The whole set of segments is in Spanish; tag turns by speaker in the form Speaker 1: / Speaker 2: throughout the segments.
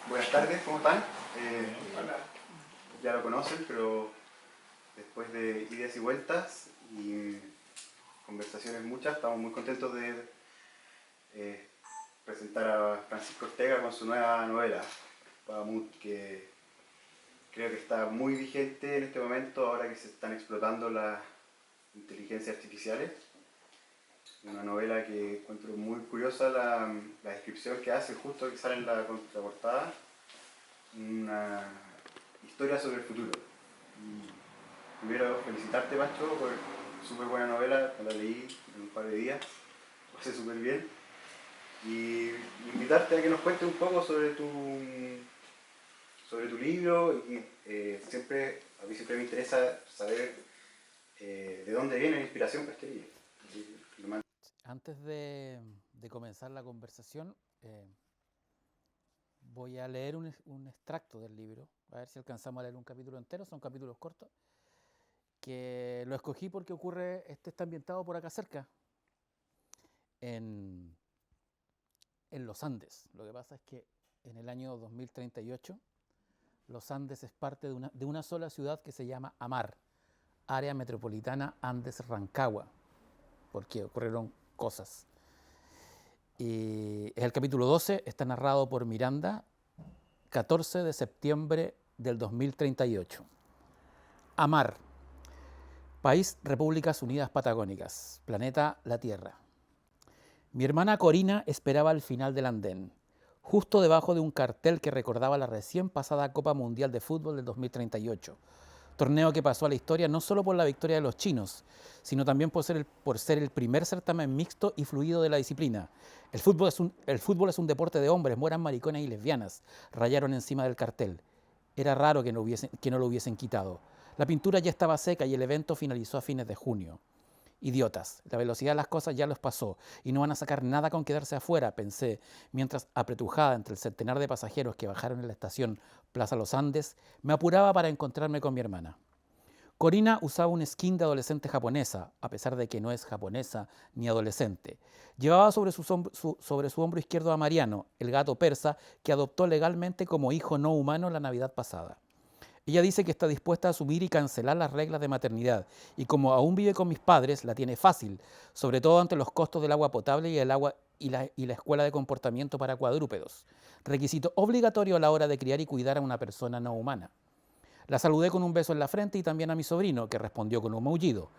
Speaker 1: Buenas tardes, ¿cómo están? Ya lo conocen, pero después de idas y vueltas y conversaciones muchas, estamos muy contentos de presentar a Francisco Ortega con su nueva novela, Bahamut, que creo que está muy vigente en este momento, ahora que se están explotando las inteligencias artificiales. Una novela que encuentro muy curiosa la descripción que hace, justo que sale en la contraportada, una historia sobre el futuro. Y primero felicitarte, Pancho, por súper buena novela, la leí en un par de días, lo pasé súper bien. Y invitarte a que nos cuentes un poco sobre tu libro. Y a mí siempre me interesa saber de dónde viene la inspiración para este libro.
Speaker 2: Antes de comenzar la conversación, voy a leer un extracto del libro, a ver si alcanzamos a leer un capítulo entero, son capítulos cortos, que lo escogí porque está ambientado por acá cerca, en los Andes. Lo que pasa es que en el año 2038, los Andes es parte de una sola ciudad que se llama AMAR, Área Metropolitana Andes-Rancagua, porque ocurrieron cosas. Y es el capítulo 12, está narrado por Miranda, 14 de septiembre del 2038. AMAR, País Repúblicas Unidas Patagónicas, planeta la Tierra. Mi hermana Corina esperaba al final del andén, justo debajo de un cartel que recordaba la recién pasada Copa Mundial de Fútbol del 2038. Torneo que pasó a la historia no solo por la victoria de los chinos, sino también por ser el primer certamen mixto y fluido de la disciplina. El fútbol es un deporte de hombres, mueran maricones y lesbianas, rayaron encima del cartel. Era raro que no lo hubiesen quitado. La pintura ya estaba seca y el evento finalizó a fines de junio. Idiotas, la velocidad de las cosas ya los pasó y no van a sacar nada con quedarse afuera, pensé, mientras apretujada entre el centenar de pasajeros que bajaron en la estación Plaza Los Andes, me apuraba para encontrarme con mi hermana. Corina usaba un skin de adolescente japonesa, a pesar de que no es japonesa ni adolescente. Llevaba sobre su hombro izquierdo a Mariano, el gato persa que adoptó legalmente como hijo no humano la Navidad pasada. Ella dice que está dispuesta a asumir y cancelar las reglas de maternidad y como aún vive con mis padres, la tiene fácil, sobre todo ante los costos del agua potable y la escuela de comportamiento para cuadrúpedos, requisito obligatorio a la hora de criar y cuidar a una persona no humana. La saludé con un beso en la frente y también a mi sobrino, que respondió con un maullido.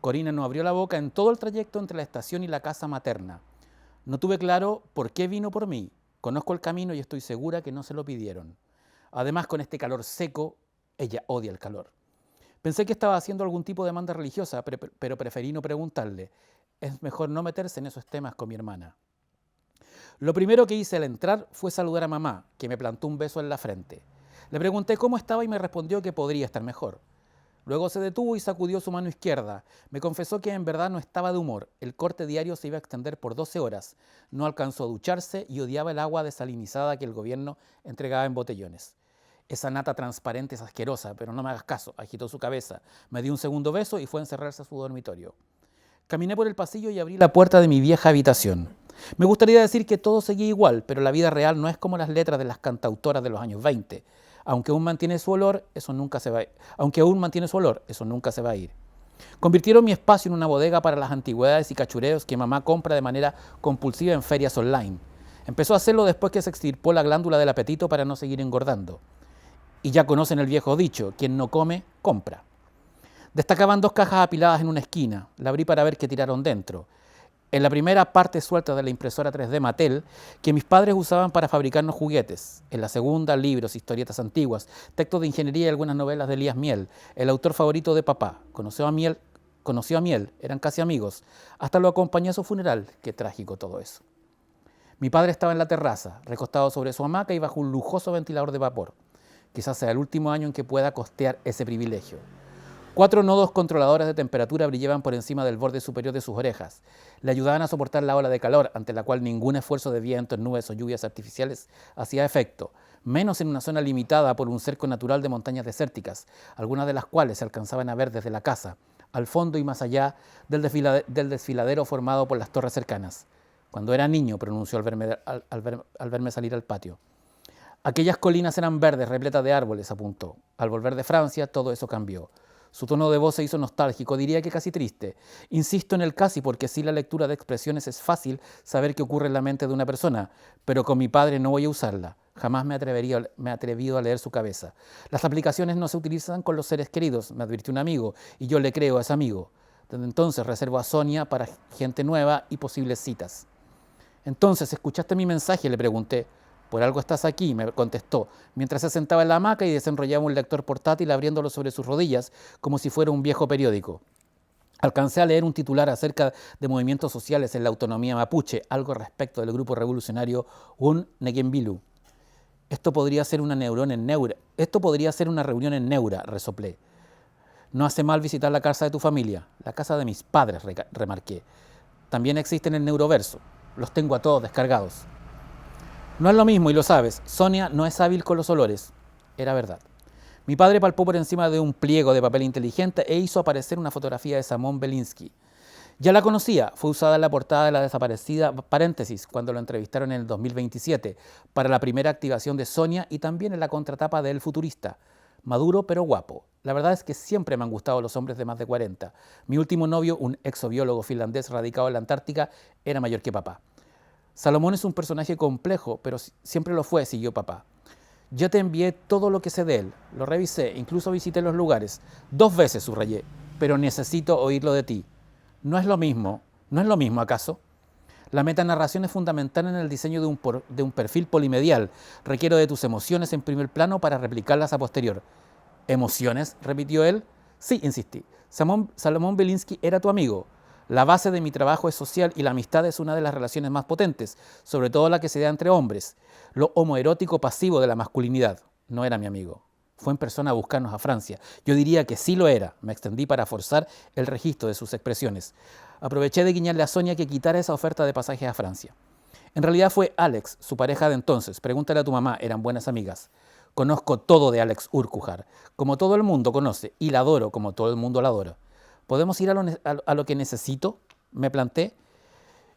Speaker 2: Corina no abrió la boca en todo el trayecto entre la estación y la casa materna. No tuve claro por qué vino por mí. Conozco el camino y estoy segura que no se lo pidieron. Además, con este calor seco, ella odia el calor. Pensé que estaba haciendo algún tipo de demanda religiosa, pero preferí no preguntarle. Es mejor no meterse en esos temas con mi hermana. Lo primero que hice al entrar fue saludar a mamá, que me plantó un beso en la frente. Le pregunté cómo estaba y me respondió que podría estar mejor. Luego se detuvo y sacudió su mano izquierda. Me confesó que en verdad no estaba de humor. El corte diario se iba a extender por 12 horas. No alcanzó a ducharse y odiaba el agua desalinizada que el gobierno entregaba en botellones. Esa nata transparente es asquerosa, pero no me hagas caso. Agitó su cabeza, me dio un segundo beso y fue a encerrarse a su dormitorio. Caminé por el pasillo y abrí la puerta de mi vieja habitación. Me gustaría decir que todo seguía igual, pero la vida real no es como las letras de las cantautoras de los años 20. Aunque aún mantiene su olor, eso nunca se va a ir. Convirtieron mi espacio en una bodega para las antigüedades y cachureos que mamá compra de manera compulsiva en ferias online. Empezó a hacerlo después que se extirpó la glándula del apetito para no seguir engordando. Y ya conocen el viejo dicho, quien no come, compra. Destacaban 2 cajas apiladas en una esquina. La abrí para ver qué tiraron dentro. En la primera, parte suelta de la impresora 3D Mattel que mis padres usaban para fabricarnos juguetes. En la segunda, libros, historietas antiguas, textos de ingeniería y algunas novelas de Elías Miel, el autor favorito de papá. Conoció a Miel, eran casi amigos. Hasta lo acompañé a su funeral. Qué trágico todo eso. Mi padre estaba en la terraza, recostado sobre su hamaca y bajo un lujoso ventilador de vapor. Quizás sea el último año en que pueda costear ese privilegio. 4 nodos controladores de temperatura brillaban por encima del borde superior de sus orejas. Le ayudaban a soportar la ola de calor, ante la cual ningún esfuerzo de viento, nubes o lluvias artificiales hacía efecto, menos en una zona limitada por un cerco natural de montañas desérticas, algunas de las cuales se alcanzaban a ver desde la casa, al fondo y más allá del desfiladero formado por las torres cercanas. Cuando era niño, pronunció al verme salir al patio. Aquellas colinas eran verdes, repletas de árboles, apuntó. Al volver de Francia, todo eso cambió. Su tono de voz se hizo nostálgico, diría que casi triste. Insisto en el casi porque sin la lectura de expresiones es fácil saber qué ocurre en la mente de una persona, pero con mi padre no voy a usarla. Jamás me he atrevido a leer su cabeza. Las aplicaciones no se utilizan con los seres queridos, me advirtió un amigo, y yo le creo a ese amigo. Desde entonces reservo a Sonia para gente nueva y posibles citas. Entonces, ¿escuchaste mi mensaje?, le pregunté. Por algo estás aquí, me contestó, mientras se sentaba en la hamaca y desenrollaba un lector portátil abriéndolo sobre sus rodillas como si fuera un viejo periódico. Alcancé a leer un titular acerca de movimientos sociales en la autonomía mapuche, algo respecto del grupo revolucionario Un Neguembilu. Esto podría ser una reunión en Neura, resoplé. No hace mal visitar la casa de tu familia, la casa de mis padres, remarqué. También existe en el Neuroverso, los tengo a todos descargados. No es lo mismo y lo sabes, Sonia no es hábil con los olores. Era verdad. Mi padre palpó por encima de un pliego de papel inteligente e hizo aparecer una fotografía de Samón Belinsky. Ya la conocía, fue usada en la portada de la desaparecida Paréntesis cuando lo entrevistaron en el 2027 para la primera activación de Sonia y también en la contratapa de El Futurista. Maduro pero guapo. La verdad es que siempre me han gustado los hombres de más de 40. Mi último novio, un exobiólogo finlandés radicado en la Antártica, era mayor que papá. Salomón es un personaje complejo, pero siempre lo fue, siguió papá. Yo te envié todo lo que sé de él, lo revisé, incluso visité los lugares. 2 veces subrayé, pero necesito oírlo de ti. ¿No es lo mismo acaso? La metanarración es fundamental en el diseño de un perfil polimedial. Requiero de tus emociones en primer plano para replicarlas a posterior. ¿Emociones?, repitió él. Sí, insistí. Salomón Belinsky era tu amigo. La base de mi trabajo es social y la amistad es una de las relaciones más potentes, sobre todo la que se da entre hombres. Lo homoerótico pasivo de la masculinidad. No era mi amigo. Fue en persona a buscarnos a Francia. Yo diría que sí lo era. Me extendí para forzar el registro de sus expresiones. Aproveché de guiñarle a Sonia que quitara esa oferta de pasajes a Francia. En realidad fue Alex, su pareja de entonces. Pregúntale a tu mamá, eran buenas amigas. Conozco todo de Alex Urquhart, como todo el mundo conoce, y la adoro como todo el mundo la adora. ¿Podemos ir a lo que necesito?, me planteé.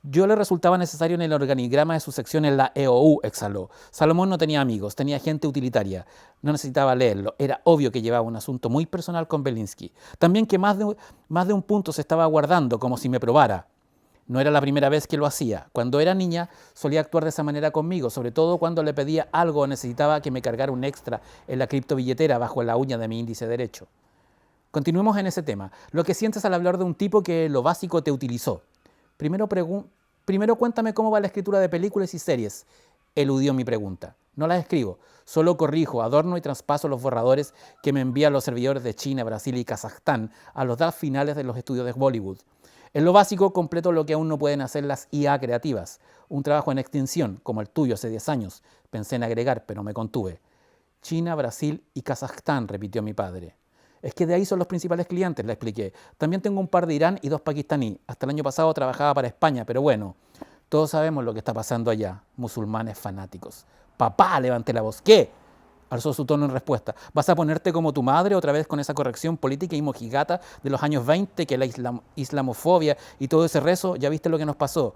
Speaker 2: Yo le resultaba necesario en el organigrama de su sección en la EOU, exhaló. Salomón no tenía amigos, tenía gente utilitaria. No necesitaba leerlo. Era obvio que llevaba un asunto muy personal con Belinsky. También que más de un punto se estaba guardando, como si me probara. No era la primera vez que lo hacía. Cuando era niña solía actuar de esa manera conmigo, sobre todo cuando le pedía algo o necesitaba que me cargara un extra en la criptobilletera bajo la uña de mi índice derecho. Continuemos en ese tema. Lo que sientes al hablar de un tipo que lo básico te utilizó. Primero cuéntame cómo va la escritura de películas y series. Eludió mi pregunta. No las escribo, solo corrijo, adorno y traspaso los borradores que me envían los servidores de China, Brasil y Kazajstán a los drafts finales de los estudios de Bollywood. En lo básico completo lo que aún no pueden hacer las IA creativas. Un trabajo en extinción, como el tuyo hace 10 años. Pensé en agregar, pero me contuve. China, Brasil y Kazajstán, repitió mi padre. Es que de ahí son los principales clientes, le expliqué. También tengo un par de Irán y 2 pakistaní. Hasta el año pasado trabajaba para España, pero bueno, todos sabemos lo que está pasando allá. Musulmanes fanáticos. Papá, levanté la voz. ¿Qué?, alzó su tono en respuesta. ¿Vas a ponerte como tu madre otra vez con esa corrección política y mojigata de los años 20, que la islamofobia y todo ese rezo? Ya viste lo que nos pasó.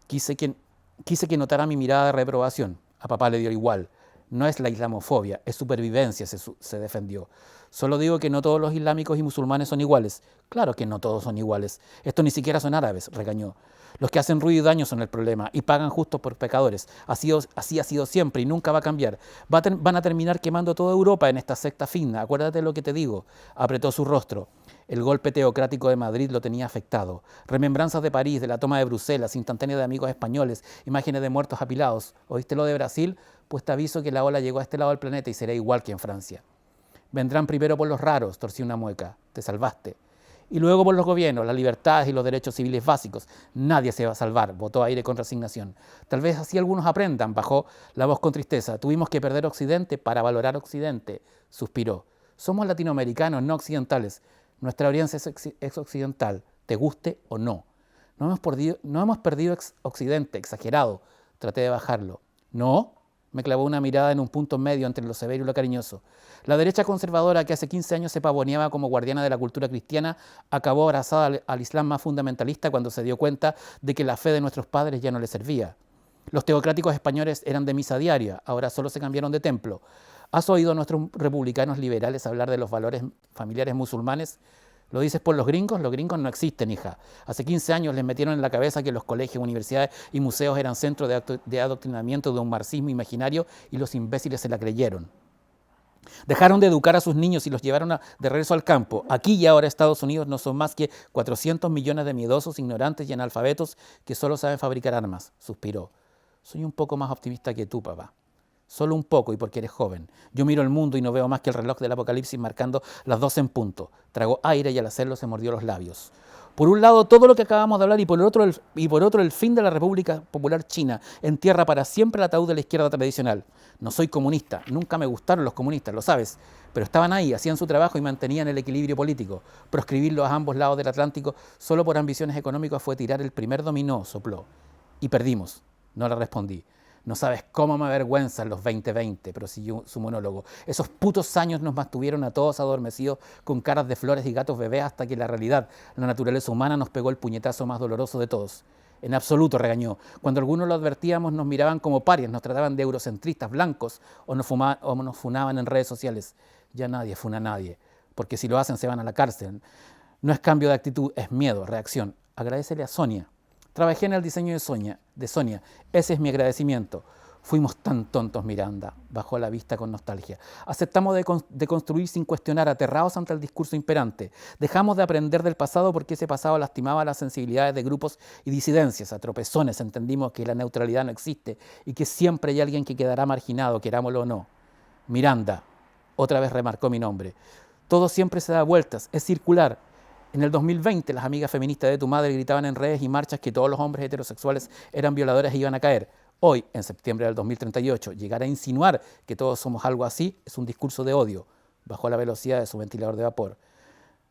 Speaker 2: Quise que notara mi mirada de reprobación. A papá le dio igual. No es la islamofobia, es supervivencia, se defendió. Solo digo que no todos los islámicos y musulmanes son iguales. Claro que no todos son iguales. Estos ni siquiera son árabes, regañó. Los que hacen ruido y daño son el problema y pagan justo por pecadores. Así ha sido siempre y nunca va a cambiar. Van a terminar quemando toda Europa en esta secta fina. Acuérdate de lo que te digo. Apretó su rostro. El golpe teocrático de Madrid lo tenía afectado. Remembranzas de París, de la toma de Bruselas, instantáneas de amigos españoles, imágenes de muertos apilados. ¿Oíste lo de Brasil? Pues te aviso que la ola llegó a este lado del planeta y será igual que en Francia. Vendrán primero por los raros, torcí una mueca. Te salvaste. Y luego por los gobiernos, las libertades y los derechos civiles básicos. Nadie se va a salvar, votó aire con resignación. Tal vez así algunos aprendan, bajó la voz con tristeza. Tuvimos que perder Occidente para valorar Occidente, suspiró. Somos latinoamericanos, no occidentales. Nuestra audiencia es occidental, te guste o no. No hemos perdido Occidente, exagerado. Traté de bajarlo. ¿No? Me clavó una mirada en un punto medio entre lo severo y lo cariñoso. La derecha conservadora, que hace 15 años se pavoneaba como guardiana de la cultura cristiana, acabó abrazada al Islam más fundamentalista cuando se dio cuenta de que la fe de nuestros padres ya no le servía. Los teocráticos españoles eran de misa diaria, ahora solo se cambiaron de templo. ¿Has oído a nuestros republicanos liberales hablar de los valores familiares musulmanes? ¿Lo dices por los gringos? Los gringos no existen, hija. Hace 15 años les metieron en la cabeza que los colegios, universidades y museos eran centros de adoctrinamiento de un marxismo imaginario y los imbéciles se la creyeron. Dejaron de educar a sus niños y los llevaron de regreso al campo. Aquí y ahora Estados Unidos no son más que 400 millones de miedosos, ignorantes y analfabetos que solo saben fabricar armas, suspiró. Soy un poco más optimista que tú, papá. Solo un poco y porque eres joven. Yo miro el mundo y no veo más que el reloj del apocalipsis marcando las 12 en punto. Tragó aire y al hacerlo se mordió los labios. Por un lado todo lo que acabamos de hablar y por otro el fin de la República Popular China entierra para siempre el ataúd de la izquierda tradicional. No soy comunista, nunca me gustaron los comunistas, lo sabes, pero estaban ahí, hacían su trabajo y mantenían el equilibrio político. Proscribirlos a ambos lados del Atlántico solo por ambiciones económicas fue tirar el primer dominó, sopló. Y perdimos. No le respondí. No sabes cómo me avergüenzan los 2020, prosiguió su monólogo. Esos putos años nos mantuvieron a todos adormecidos con caras de flores y gatos bebés hasta que la realidad, la naturaleza humana, nos pegó el puñetazo más doloroso de todos. En absoluto, regañó. Cuando algunos lo advertíamos, nos miraban como parias, nos trataban de eurocentristas blancos o nos funaban en redes sociales. Ya nadie funa a nadie, porque si lo hacen se van a la cárcel. No es cambio de actitud, es miedo, reacción. Agradécele a Sonia. Trabajé en el diseño de Sonia. Ese es mi agradecimiento. Fuimos tan tontos, Miranda. Bajó la vista con nostalgia. Aceptamos de construir sin cuestionar, aterrados ante el discurso imperante. Dejamos de aprender del pasado porque ese pasado lastimaba las sensibilidades de grupos y disidencias. A tropezones entendimos que la neutralidad no existe y que siempre hay alguien que quedará marginado, querámoslo o no. Miranda. Otra vez remarcó mi nombre. Todo siempre se da vueltas, es circular. En el 2020, las amigas feministas de tu madre gritaban en redes y marchas que todos los hombres heterosexuales eran violadores e iban a caer. Hoy, en septiembre del 2038, llegar a insinuar que todos somos algo así es un discurso de odio. Bajó la velocidad de su ventilador de vapor.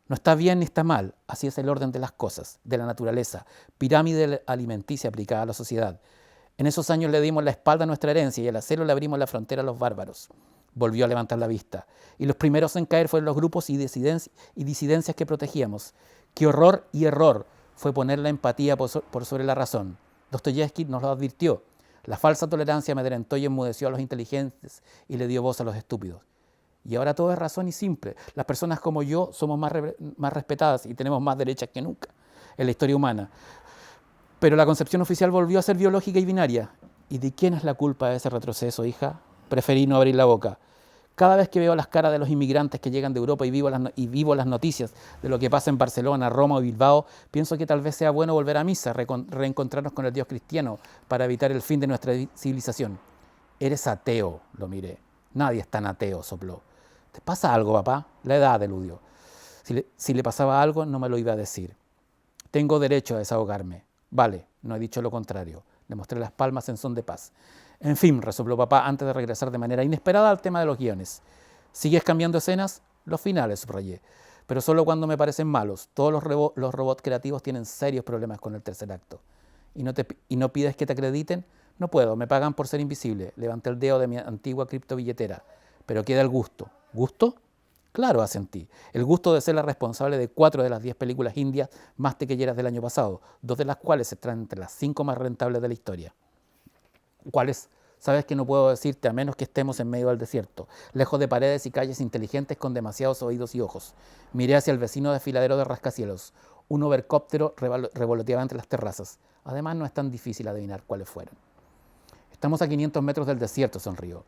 Speaker 2: No está bien ni está mal, así es el orden de las cosas, de la naturaleza, pirámide alimenticia aplicada a la sociedad. En esos años le dimos la espalda a nuestra herencia y al hacerlo le abrimos la frontera a los bárbaros. Volvió a levantar la vista. Y los primeros en caer fueron los grupos y disidencias que protegíamos. Qué horror y error fue poner la empatía por sobre la razón. Dostoyevsky nos lo advirtió. La falsa tolerancia amedrentó y enmudeció a los inteligentes y le dio voz a los estúpidos. Y ahora todo es razón y simple. Las personas como yo somos más respetadas y tenemos más derechas que nunca en la historia humana. Pero la concepción oficial volvió a ser biológica y binaria. ¿Y de quién es la culpa de ese retroceso, hija? Preferí no abrir la boca. Cada vez que veo las caras de los inmigrantes que llegan de Europa y vivo las noticias de lo que pasa en Barcelona, Roma o Bilbao, pienso que tal vez sea bueno volver a misa, reencontrarnos con el Dios cristiano para evitar el fin de nuestra civilización. Eres ateo, lo miré. Nadie es tan ateo, sopló. ¿Te pasa algo, papá? La edad, eludió. Si le pasaba algo, no me lo iba a decir. Tengo derecho a desahogarme. Vale, no he dicho lo contrario. Le mostré las palmas en son de paz. En fin, resopló papá antes de regresar de manera inesperada al tema de los guiones. ¿Sigues cambiando escenas? Los finales, subrayé. Pero solo cuando me parecen malos. Todos los robots creativos tienen serios problemas con el tercer acto. ¿Y no pides que te acrediten? No puedo, me pagan por ser invisible. Levanté el dedo de mi antigua criptobilletera. Pero queda el gusto. ¿Gusto? Claro, asentí. El gusto de ser la responsable de 4 de las 10 películas indias más taquilleras del año pasado, 2 de las cuales están entre las 5 más rentables de la historia. ¿Cuáles? Sabes que no puedo decirte a menos que estemos en medio del desierto, lejos de paredes y calles inteligentes con demasiados oídos y ojos. Miré hacia el vecino desfiladero de rascacielos. Un overcóptero revoloteaba entre las terrazas. Además, no es tan difícil adivinar cuáles fueron. Estamos a 500 metros del desierto, sonrió.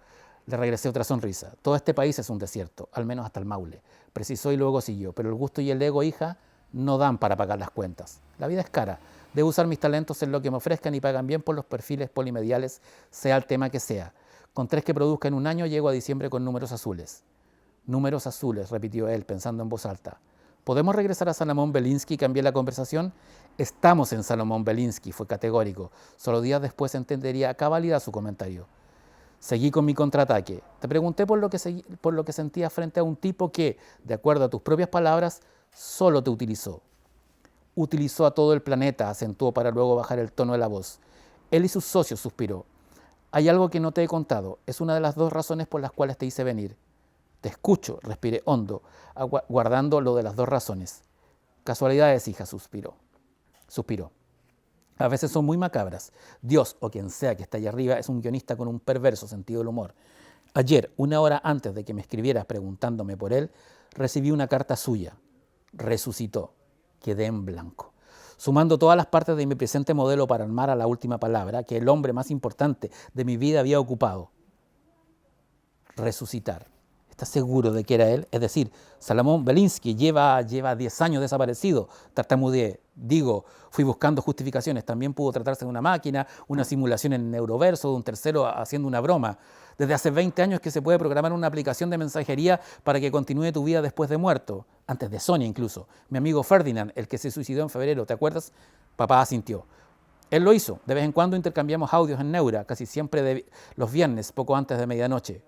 Speaker 2: Le regresé otra sonrisa. Todo este país es un desierto, al menos hasta el Maule. Precisó y luego siguió. Pero el gusto y el ego, hija, no dan para pagar las cuentas. La vida es cara. Debo usar mis talentos en lo que me ofrezcan y pagan bien por los perfiles polimediales, sea el tema que sea. Con 3 que produzca en un año, llego a diciembre con números azules. Números azules, repitió él, pensando en voz alta. ¿Podemos regresar a Salomón Belinsky y cambiar la conversación? Estamos en Salomón Belinsky, fue categórico. Solo días después entendería a cabalidad su comentario. Seguí con mi contraataque. Te pregunté por lo que sentías frente a un tipo que, de acuerdo a tus propias palabras, solo te utilizó. Utilizó a todo el planeta, acentuó para luego bajar el tono de la voz. Él y sus socios, suspiró. Hay algo que no te he contado. Es una de las dos razones por las cuales te hice venir. Te escucho, respiré hondo, guardando lo de las dos razones. Casualidades, hija, suspiró. A veces son muy macabras. Dios, o quien sea que está allá arriba, es un guionista con un perverso sentido del humor. Ayer, una hora antes de que me escribieras preguntándome por él, recibí una carta suya. Resucitó. Quedé en blanco. Sumando todas las partes de mi presente modelo para armar a la última palabra que el hombre más importante de mi vida había ocupado. Resucitar. ¿Estás seguro de que era él? Es decir, Salomón Belinsky lleva 10 años desaparecido. Tartamudeé. Digo, fui buscando justificaciones. También pudo tratarse de una máquina, una simulación en Neuroverso, de un tercero haciendo una broma. Desde hace 20 años que se puede programar una aplicación de mensajería para que continúe tu vida después de muerto. Antes de Sonia incluso. Mi amigo Ferdinand, el que se suicidó en febrero, ¿te acuerdas? Papá asintió. Él lo hizo. De vez en cuando intercambiamos audios en Neura, casi siempre los viernes, poco antes de medianoche.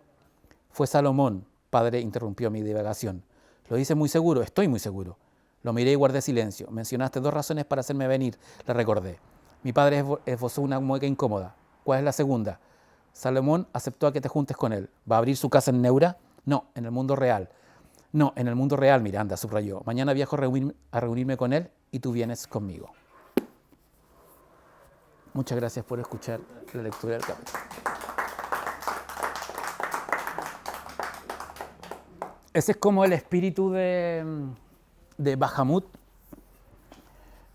Speaker 2: Fue Salomón. Padre interrumpió mi divagación. Lo hice muy seguro, estoy muy seguro. Lo miré y guardé silencio. Mencionaste 2 razones para hacerme venir, le recordé. Mi padre esbozó una mueca incómoda. ¿Cuál es la segunda? Salomón aceptó a que te juntes con él. ¿Va a abrir su casa en Neura? No, en el mundo real. No, en el mundo real, Miranda, subrayó. Mañana viajo a reunirme con él y tú vienes conmigo. Muchas gracias por escuchar la lectura del capítulo. Ese es como el espíritu de Bahamut,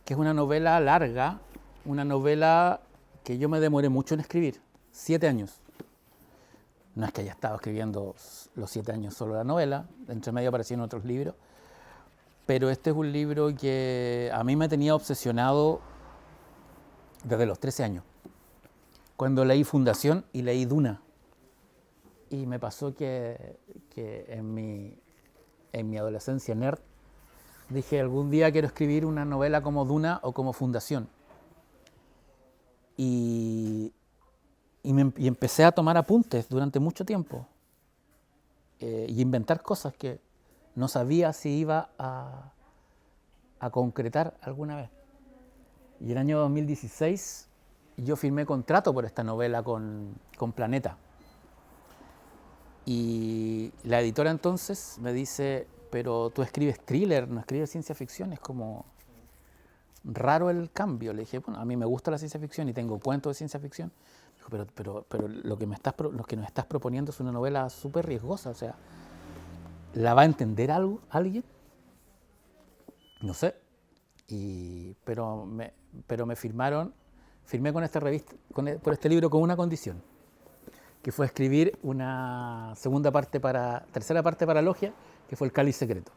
Speaker 2: que es una novela larga, una novela que yo me demoré mucho en escribir, 7 años. No es que haya estado escribiendo los 7 años solo la novela, entre medio aparecieron otros libros, pero este es un libro que a mí me tenía obsesionado desde los 13 años, cuando leí Fundación y leí Duna. Y me pasó que en mi adolescencia nerd dije, algún día quiero escribir una novela como Duna o como Fundación. Y empecé a tomar apuntes durante mucho tiempo y inventar cosas que no sabía si iba a concretar alguna vez. Y el año 2016 yo firmé contrato por esta novela con Planeta. Y la editora entonces me dice, pero tú escribes thriller, no escribes ciencia ficción, es como raro el cambio. Le dije, bueno, a mí me gusta la ciencia ficción y tengo cuentos de ciencia ficción. Dijo, pero lo que nos estás proponiendo es una novela súper riesgosa, o sea, ¿la va a entender alguien? No sé. Pero me firmé con esta revista, por este libro con una condición, que fue escribir una tercera parte para Logia, que fue El Cáliz Secreto.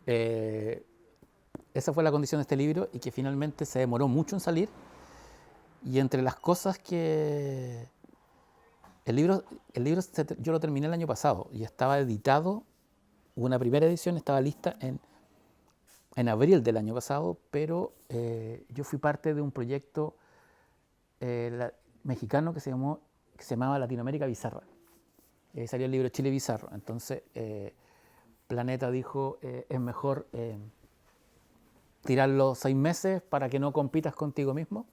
Speaker 2: Esa fue la condición de este libro y que finalmente se demoró mucho en salir. Y entre las cosas que... El libro yo lo terminé el año pasado y estaba editado, una primera edición estaba lista en abril del año pasado, pero yo fui parte de un proyecto mexicano que se llamaba Latinoamérica Bizarra. Salió el libro Chile Bizarro. Entonces, Planeta dijo, es mejor tirarlo 6 meses para que no compitas contigo mismo.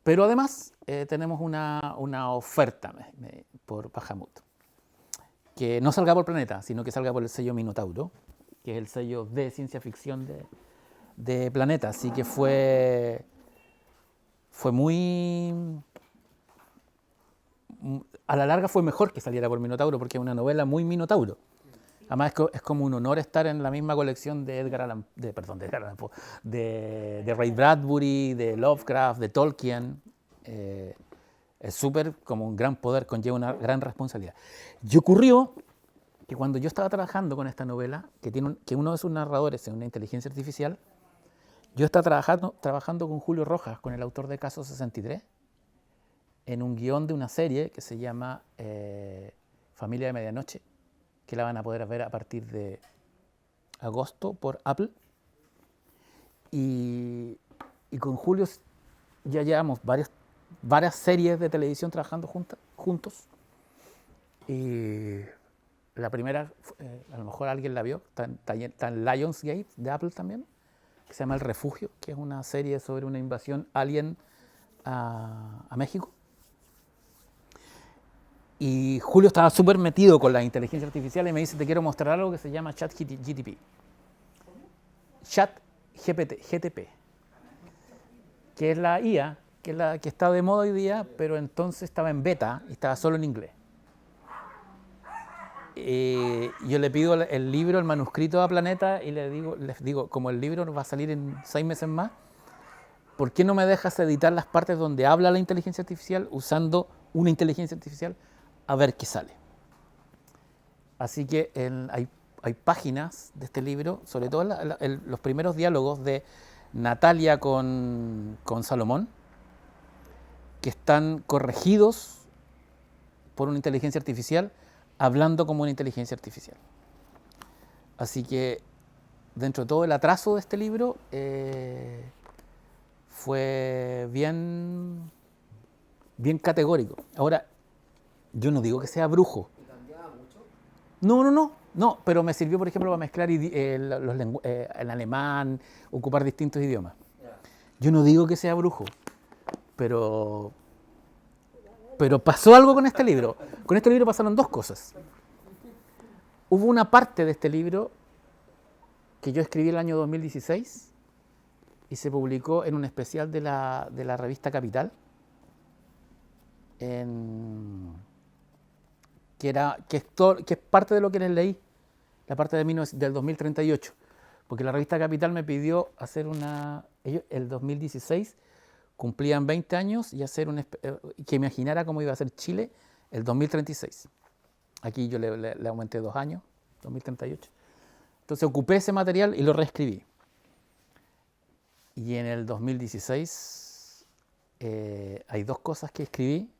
Speaker 2: Pero además, tenemos una oferta por Bahamut. Que no salga por Planeta, sino que salga por el sello Minotauro, que es el sello de ciencia ficción de Planeta. Así que fue muy... A la larga fue mejor que saliera por Minotauro, porque es una novela muy Minotauro. Además es como un honor estar en la misma colección de de Ray Bradbury, de Lovecraft, de Tolkien. Es súper como un gran poder, conlleva una gran responsabilidad. Y ocurrió que cuando yo estaba trabajando con esta novela, que uno de sus narradores es una inteligencia artificial, yo estaba trabajando con Julio Rojas, con el autor de Caso 63, en un guión de una serie que se llama Familia de Medianoche, que la van a poder ver a partir de agosto por Apple. Y con Julio ya llevamos varias series de televisión trabajando juntos. Y la primera, a lo mejor alguien la vio, está en Lionsgate de Apple también, que se llama El Refugio, que es una serie sobre una invasión alien a México. Y Julio estaba súper metido con la inteligencia artificial y me dice, te quiero mostrar algo que se llama ChatGTP. ChatGPT, que es la IA, que es la que está de moda hoy día, pero entonces estaba en beta y estaba solo en inglés. Yo le pido el libro, el manuscrito a Planeta y les digo, como el libro va a salir en 6 meses más, ¿por qué no me dejas editar las partes donde habla la inteligencia artificial usando una inteligencia artificial a ver qué sale? Así que hay páginas de este libro, sobre todo los primeros diálogos de Natalia con Salomón, que están corregidos por una inteligencia artificial, hablando como una inteligencia artificial. Así que dentro de todo el atraso de este libro fue bien categórico. Ahora, yo no digo que sea brujo.
Speaker 3: ¿Y cambiaba mucho?
Speaker 2: No, pero me sirvió, por ejemplo, para mezclar el alemán, ocupar distintos idiomas. Yo no digo que sea brujo, pero pasó algo con este libro. Con este libro pasaron 2 cosas. Hubo una parte de este libro que yo escribí el año 2016 y se publicó en un especial de la revista Capital, que es parte de lo que les leí, la parte del 2038, porque la revista Capital me pidió hacer el 2016 cumplían 20 años y hacer que imaginara cómo iba a ser Chile el 2036. Aquí yo le aumenté 2 años, 2038. Entonces ocupé ese material y lo reescribí. Y en el 2016 hay 2 cosas que escribí,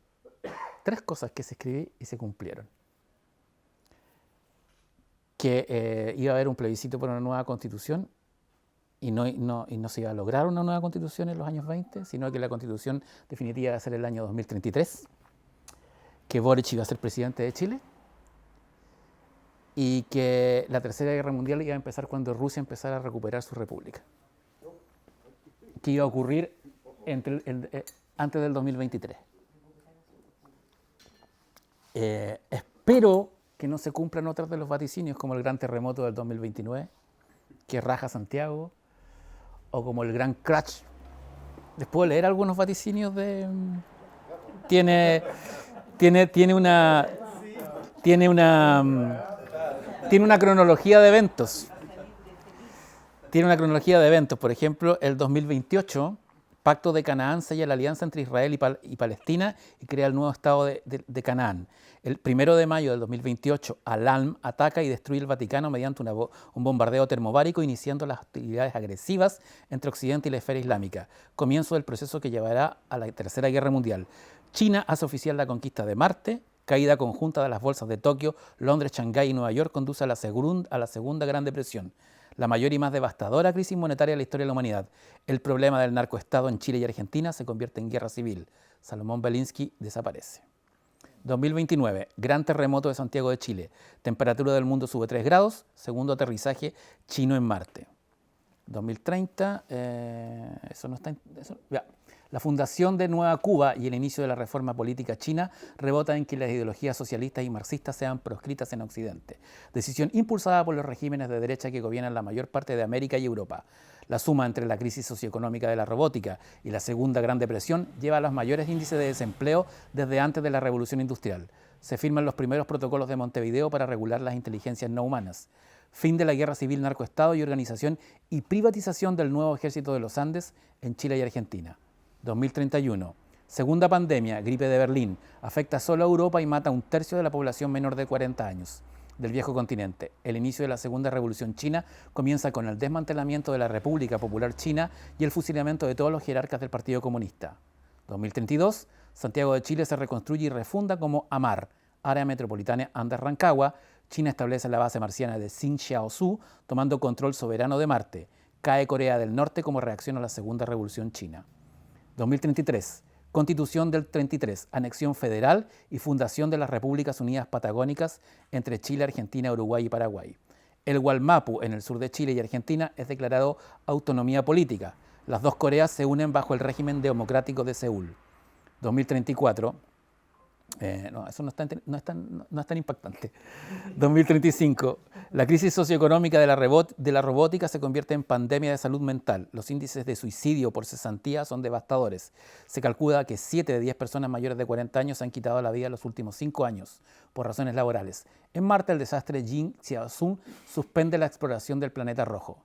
Speaker 2: 3 cosas que se escribí y se cumplieron. Que iba a haber un plebiscito por una nueva constitución y no se iba a lograr una nueva constitución en los años 20, sino que la constitución definitiva iba a ser el año 2033, que Boric iba a ser presidente de Chile y que la Tercera Guerra Mundial iba a empezar cuando Rusia empezara a recuperar su república, que iba a ocurrir antes del 2023. Espero que no se cumplan otros de los vaticinios, como el gran terremoto del 2029, que raja Santiago, o como el gran crash. ¿Les puedo leer algunos vaticinios de...? Tiene una cronología de eventos. Por ejemplo, el 2028, Pacto de Canaán sella la alianza entre Israel y Palestina y crea el nuevo Estado de Canaán. El 1 de mayo del 2028, Al-Alm ataca y destruye el Vaticano mediante un bombardeo termobárico, iniciando las hostilidades agresivas entre Occidente y la esfera islámica. Comienzo del proceso que llevará a la Tercera Guerra Mundial. China hace oficial la conquista de Marte. Caída conjunta de las bolsas de Tokio, Londres, Shanghái y Nueva York conduce a la Segunda Gran Depresión, la mayor y más devastadora crisis monetaria de la historia de la humanidad. El problema del narcoestado en Chile y Argentina se convierte en guerra civil. Salomón Belinsky desaparece. 2029, gran terremoto de Santiago de Chile. Temperatura del mundo sube 3 grados, segundo aterrizaje chino en Marte. 2030, La fundación de Nueva Cuba y el inicio de la reforma política china rebota en que las ideologías socialistas y marxistas sean proscritas en Occidente. Decisión impulsada por los regímenes de derecha que gobiernan la mayor parte de América y Europa. La suma entre la crisis socioeconómica de la robótica y la Segunda Gran Depresión lleva a los mayores índices de desempleo desde antes de la Revolución Industrial. Se firman los primeros protocolos de Montevideo para regular las inteligencias no humanas. Fin de la guerra civil narcoestado y organización y privatización del nuevo ejército de los Andes en Chile y Argentina. 2031. Segunda pandemia, gripe de Berlín, afecta solo a Europa y mata a 1/3 de la población menor de 40 años del viejo continente. El inicio de la Segunda Revolución China comienza con el desmantelamiento de la República Popular China y el fusilamiento de todos los jerarcas del Partido Comunista. 2032. Santiago de Chile se reconstruye y refunda como AMAR, Área Metropolitana Andes-Rancagua. China establece la base marciana de Xinjiaosu, tomando control soberano de Marte. Cae Corea del Norte como reacción a la Segunda Revolución China. 2033. Constitución del 33, anexión federal y fundación de las Repúblicas Unidas Patagónicas entre Chile, Argentina, Uruguay y Paraguay. El Gualmapu, en el sur de Chile y Argentina, es declarado autonomía política. Las 2 Coreas se unen bajo el régimen democrático de Seúl. 2034. No, eso no es tan impactante. 2035. La crisis socioeconómica de la robótica se convierte en pandemia de salud mental. Los índices de suicidio por cesantía son devastadores. Se calcula que 7 de 10 personas mayores de 40 años se han quitado la vida en los últimos 5 años por razones laborales. En Marte, el desastre Jin Xiaozun suspende la exploración del planeta rojo.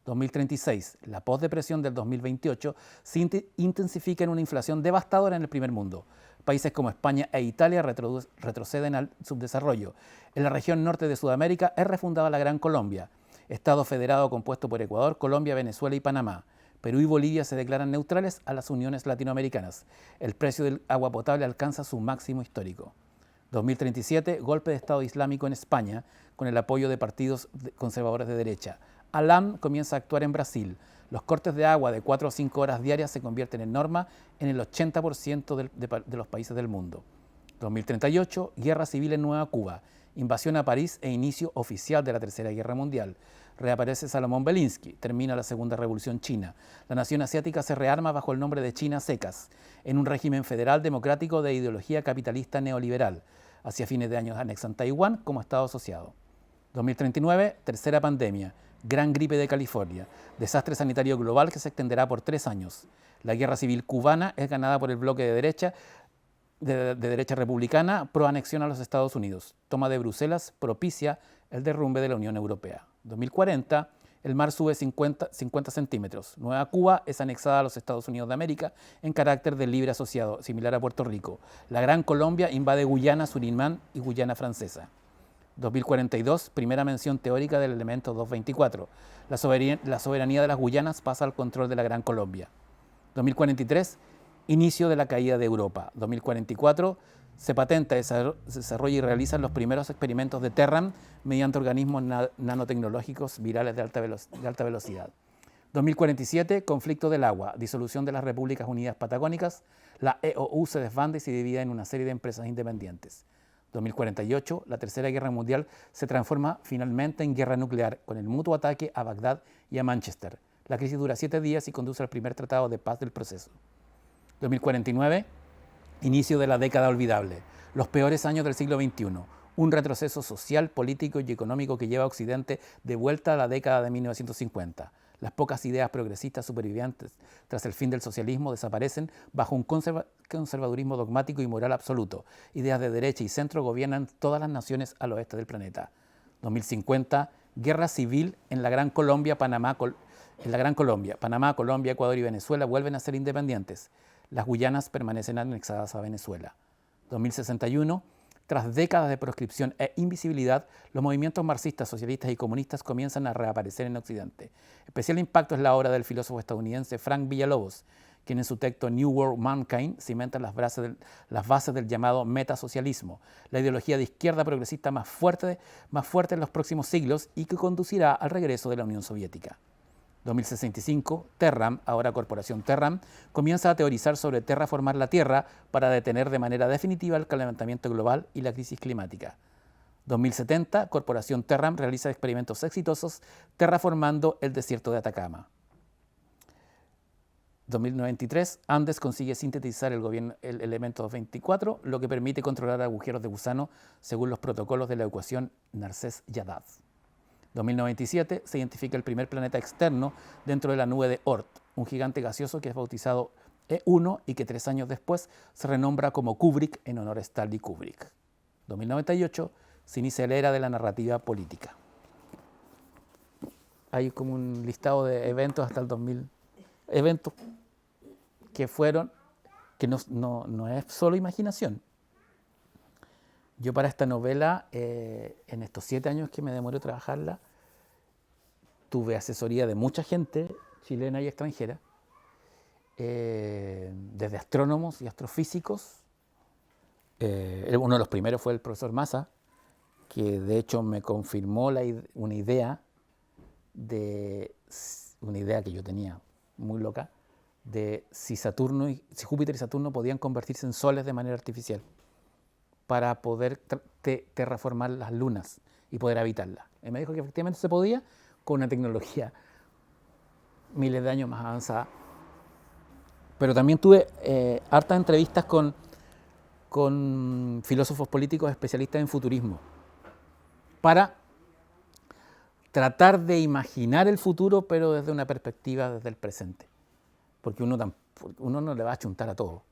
Speaker 2: 2036. La posdepresión del 2028 se intensifica en una inflación devastadora en el primer mundo. Países como España e Italia retroceden al subdesarrollo. En la región norte de Sudamérica es refundada la Gran Colombia, Estado federado compuesto por Ecuador, Colombia, Venezuela y Panamá. Perú y Bolivia se declaran neutrales a las uniones latinoamericanas. El precio del agua potable alcanza su máximo histórico. 2037, golpe de Estado Islámico en España, con el apoyo de partidos conservadores de derecha. Alam comienza a actuar en Brasil. Los cortes de agua de 4 o 5 horas diarias se convierten en norma en el 80% de los países del mundo. 2038, guerra civil en Nueva Cuba, invasión a París e inicio oficial de la Tercera Guerra Mundial. Reaparece Salomón Belinsky, termina la Segunda Revolución China. La nación asiática se rearma bajo el nombre de China secas, en un régimen federal democrático de ideología capitalista neoliberal. Hacia fines de año anexan Taiwán como Estado asociado. 2039, tercera pandemia. Gran gripe de California, desastre sanitario global que se extenderá por 3 años. La guerra civil cubana es ganada por el bloque de derecha republicana pro anexión a los Estados Unidos. Toma de Bruselas propicia el derrumbe de la Unión Europea. 2040, el mar sube 50 centímetros. Nueva Cuba es anexada a los Estados Unidos de América en carácter de libre asociado, similar a Puerto Rico. La Gran Colombia invade Guyana, Surinam y Guyana Francesa. 2042, primera mención teórica del elemento 224. La soberanía de las Guyanas pasa al control de la Gran Colombia. 2043, inicio de la caída de Europa. 2044, se patenta, desarrolla y realizan los primeros experimentos de Terram mediante organismos nanotecnológicos virales de alta velocidad. 2047, conflicto del agua, disolución de las Repúblicas Unidas Patagónicas. La EOU se desbanda y se divide en una serie de empresas independientes. 2048, la Tercera Guerra Mundial se transforma finalmente en guerra nuclear, con el mutuo ataque a Bagdad y a Manchester. La crisis dura 7 días y conduce al primer tratado de paz del proceso. 2049, inicio de la década olvidable, los peores años del siglo XXI, un retroceso social, político y económico que lleva a Occidente de vuelta a la década de 1950. Las pocas ideas progresistas supervivientes tras el fin del socialismo desaparecen bajo un conservadurismo dogmático y moral absoluto. Ideas de derecha y centro gobiernan todas las naciones al oeste del planeta. 2050, guerra civil en la Gran Colombia, Panamá, Colombia, Ecuador y Venezuela vuelven a ser independientes. Las Guyanas permanecen anexadas a Venezuela. 2061, tras décadas de proscripción e invisibilidad, los movimientos marxistas, socialistas y comunistas comienzan a reaparecer en Occidente. Especial impacto es la obra del filósofo estadounidense Frank Villalobos, quien en su texto New World Mankind cimenta las bases del llamado metasocialismo, la ideología de izquierda progresista más fuerte en los próximos siglos y que conducirá al regreso de la Unión Soviética. 2065, Terram, ahora Corporación Terram, comienza a teorizar sobre terraformar la Tierra para detener de manera definitiva el calentamiento global y la crisis climática. 2070, Corporación Terram realiza experimentos exitosos terraformando el desierto de Atacama. 2093, Andes consigue sintetizar el elemento 224, lo que permite controlar agujeros de gusano según los protocolos de la ecuación Narcés-Yadav. 2097, se identifica el primer planeta externo dentro de la nube de Oort, un gigante gaseoso que es bautizado E1 y que 3 años después se renombra como Kubrick en honor a Stanley Kubrick. 2098, se inicia la era de la narrativa política. Hay como un listado de eventos hasta el 2000, eventos que fueron, que no es solo imaginación. Yo para esta novela, en estos 7 años que me demoré trabajarla, tuve asesoría de mucha gente, chilena y extranjera, desde astrónomos y astrofísicos. Uno de los primeros fue el profesor Massa, que de hecho me confirmó una idea que yo tenía muy loca, de si Júpiter y Saturno podían convertirse en soles de manera artificial, para poder terraformar las lunas y poder habitarlas. Y me dijo que efectivamente se podía con una tecnología miles de años más avanzada. Pero también tuve hartas entrevistas con con filósofos políticos especialistas en futurismo para tratar de imaginar el futuro, pero desde una perspectiva desde el presente. Porque uno no le va a achuntar a todo.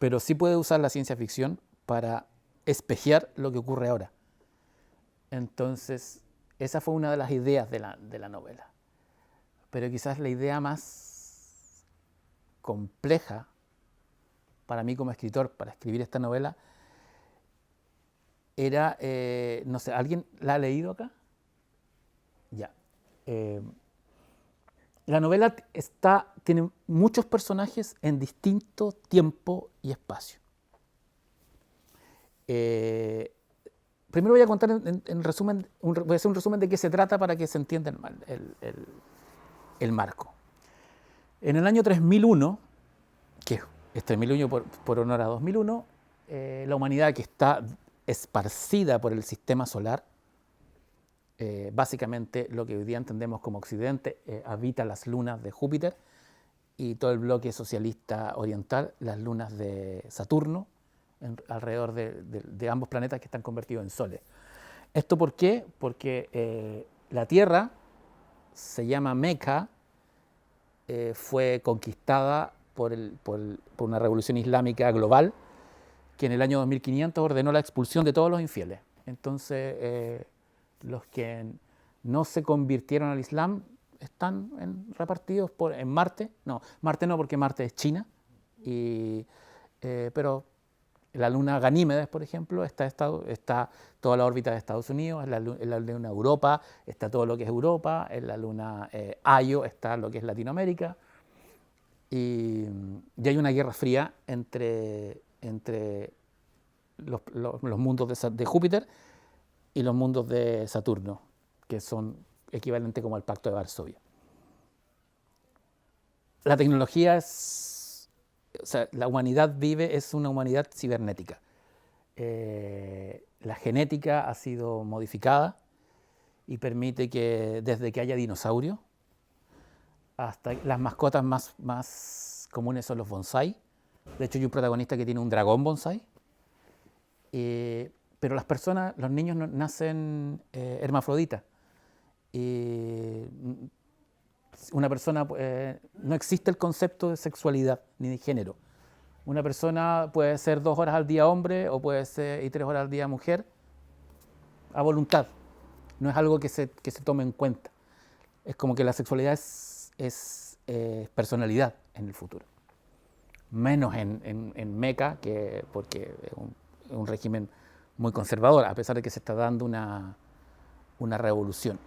Speaker 2: Pero sí puede usar la ciencia ficción para espejear lo que ocurre ahora. Entonces, esa fue una de las ideas de la novela. Pero quizás la idea más compleja para mí como escritor, para escribir esta novela, era, no sé, ¿alguien la ha leído acá? Ya. La novela tiene muchos personajes en distinto tiempo y espacio. Primero voy a contar en resumen, voy a hacer un resumen de qué se trata para que se entienda el marco. En el año 3001, que es 3001 por honor a 2001, la humanidad, que está esparcida por el sistema solar, básicamente lo que hoy día entendemos como Occidente, habita las lunas de Júpiter, y todo el bloque socialista oriental las lunas de Saturno, alrededor de ambos planetas que están convertidos en soles. ¿Esto por qué? Porque la Tierra se llama Meca, fue conquistada por una revolución islámica global que en el año 2500 ordenó la expulsión de todos los infieles. Entonces, los que no se convirtieron al Islam están repartidos en Marte. No, Marte no, porque Marte es China, pero la luna Ganímedes, por ejemplo, está toda la órbita de Estados Unidos, en la luna Europa está todo lo que es Europa, en la luna Io está lo que es Latinoamérica, y hay una guerra fría entre los mundos de Júpiter y los mundos de Saturno, que son equivalentes como al Pacto de Varsovia. La tecnología o sea, la humanidad es una humanidad cibernética. La genética ha sido modificada y permite que desde que haya dinosaurios hasta las mascotas más comunes son los bonsai. De hecho, hay un protagonista que tiene un dragón bonsai. Pero las personas, los niños nacen hermafroditas. Una persona, no existe el concepto de sexualidad ni de género. Una persona puede ser 2 horas al día hombre o puede ser 3 horas al día mujer, a voluntad. No es algo que se tome en cuenta. Es como que la sexualidad es personalidad en el futuro. Menos en Meca, porque es un régimen muy conservador, a pesar de que se está dando una revolución.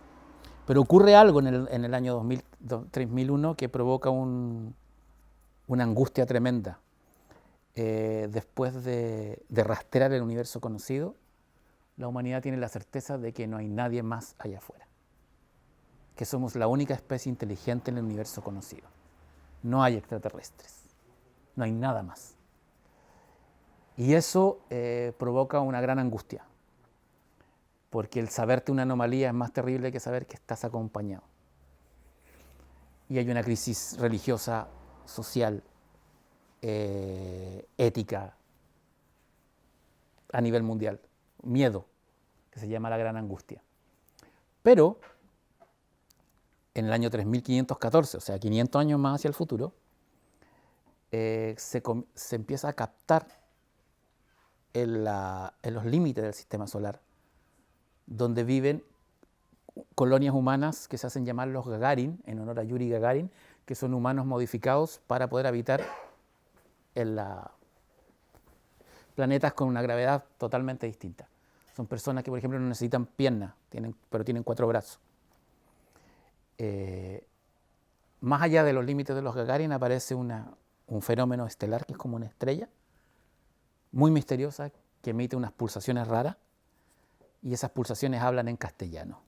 Speaker 2: Pero ocurre algo en el año 3001 que provoca una angustia tremenda. Después de rastrear el universo conocido, la humanidad tiene la certeza de que no hay nadie más allá afuera, que somos la única especie inteligente en el universo conocido. No hay extraterrestres, no hay nada más. Y eso provoca una gran angustia, porque el saberte una anomalía es más terrible que saber que estás acompañado. Y hay una crisis religiosa, social, ética, a nivel mundial. Miedo, que se llama la gran angustia. Pero, en el año 3514, o sea, 500 años más hacia el futuro, se empieza a captar en los límites del sistema solar, donde viven colonias humanas que se hacen llamar los Gagarin, en honor a Yuri Gagarin, que son humanos modificados para poder habitar en planetas con una gravedad totalmente distinta. Son personas que, por ejemplo, no necesitan piernas, pero tienen 4 brazos. Más allá de los límites de los Gagarin aparece un fenómeno estelar que es como una estrella, muy misteriosa, que emite unas pulsaciones raras, y esas pulsaciones hablan en castellano.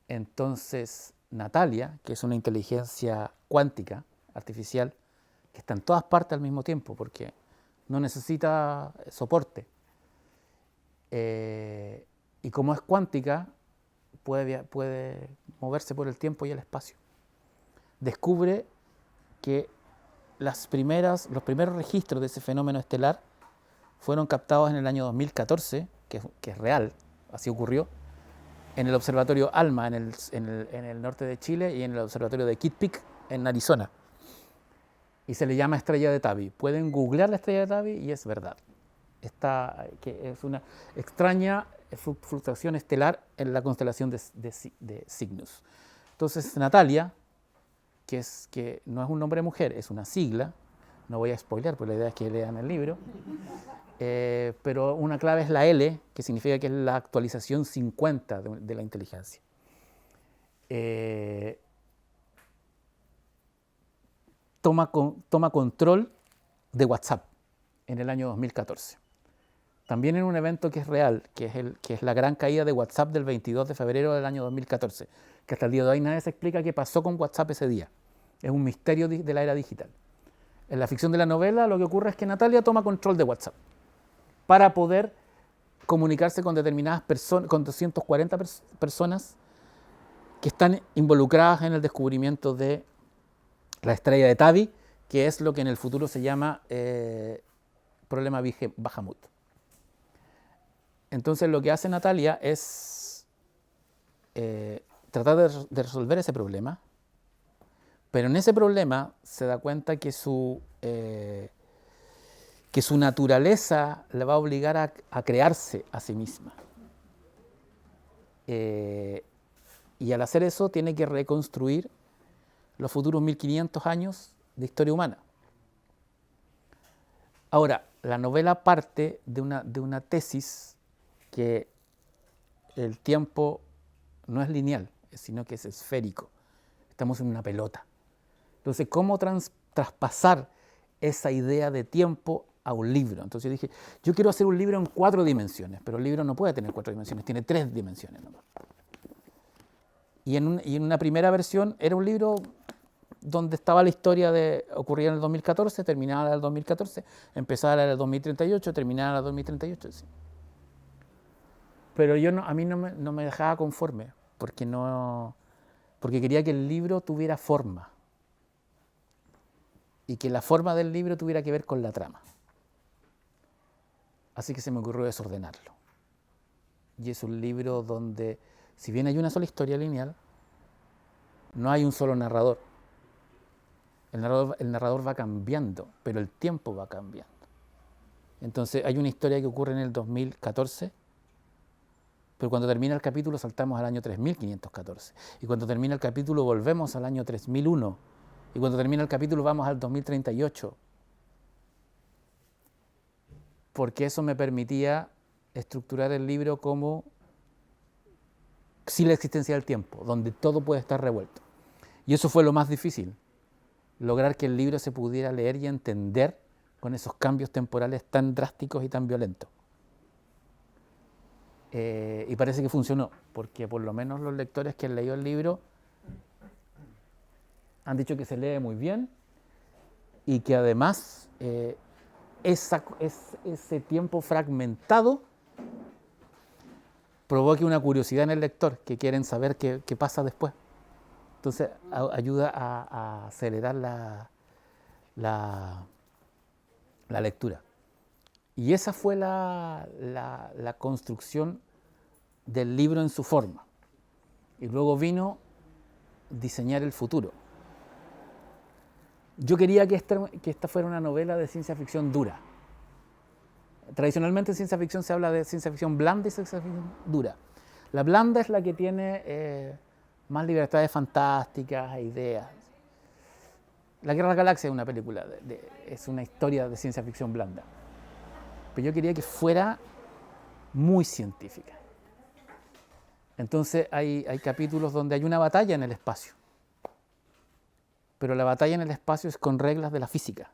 Speaker 2: Entonces, Natalia, que es una inteligencia cuántica, artificial, que está en todas partes al mismo tiempo, porque no necesita soporte, y como es cuántica, puede moverse por el tiempo y el espacio. Descubre que los primeros registros de ese fenómeno estelar fueron captados en el año 2014, que es real, así ocurrió, en el observatorio ALMA en el norte de Chile y en el observatorio de Kitt Peak en Arizona. Y se le llama estrella de Tabby. Pueden googlear la estrella de Tabby y es verdad. Que es una extraña fluctuación estelar en la constelación de Cygnus. Entonces Natalia, que no es un nombre de mujer, es una sigla, no voy a spoilear, porque la idea es que lean el libro, pero una clave es la L, que significa que es la actualización 50 de la inteligencia. Toma control de WhatsApp en el año 2014. También en un evento que es real, que es la gran caída de WhatsApp del 22 de febrero del año 2014, que hasta el día de hoy nadie se explica qué pasó con WhatsApp ese día. Es un misterio de la era digital. En la ficción de la novela lo que ocurre es que Natalia toma control de WhatsApp para poder comunicarse con determinadas personas, con 240 personas que están involucradas en el descubrimiento de la estrella de Tabby, que es lo que en el futuro se llama problema Bahamut. Entonces lo que hace Natalia es tratar de resolver ese problema, pero en ese problema se da cuenta que su naturaleza le va a obligar a crearse a sí misma. Y al hacer eso tiene que reconstruir los futuros 1500 años de historia humana. Ahora, la novela parte de una tesis que el tiempo no es lineal, sino que es esférico. Estamos en una pelota. Entonces, ¿cómo traspasar esa idea de tiempo a un libro? Entonces yo dije, yo quiero hacer un libro en 4 dimensiones, pero el libro no puede tener 4 dimensiones, tiene 3 dimensiones nomás. Y en una primera versión era un libro donde estaba la historia ocurría en el 2014, terminaba en el 2014, empezaba en el 2038, terminaba en el 2038. Sí. Pero a mí no me dejaba conforme, porque quería que el libro tuviera forma. Y que la forma del libro tuviera que ver con la trama. Así que se me ocurrió desordenarlo. Y es un libro donde, si bien hay una sola historia lineal, no hay un solo narrador. El narrador va cambiando, pero el tiempo va cambiando. Entonces hay una historia que ocurre en el 2014, pero cuando termina el capítulo saltamos al año 3514. Y cuando termina el capítulo volvemos al año 3001. Y cuando termina el capítulo vamos al 2038. Porque eso me permitía estructurar el libro como sin la existencia del tiempo, donde todo puede estar revuelto. Y eso fue lo más difícil, lograr que el libro se pudiera leer y entender con esos cambios temporales tan drásticos y tan violentos. Y parece que funcionó, porque por lo menos los lectores que han leído el libro han dicho que se lee muy bien y que además ese tiempo fragmentado provoque una curiosidad en el lector, que quieren saber qué pasa después. Entonces ayuda a acelerar la lectura. Y esa fue la construcción del libro en su forma. Y luego vino diseñar el futuro. Yo quería que esta fuera una novela de ciencia ficción dura. Tradicionalmente en ciencia ficción se habla de ciencia ficción blanda y ciencia ficción dura. La blanda es la que tiene más libertades fantásticas e ideas. La Guerra de las Galaxias es una película, es una historia de ciencia ficción blanda. Pero yo quería que fuera muy científica. Entonces hay capítulos donde hay una batalla en el espacio. Pero la batalla en el espacio es con reglas de la física.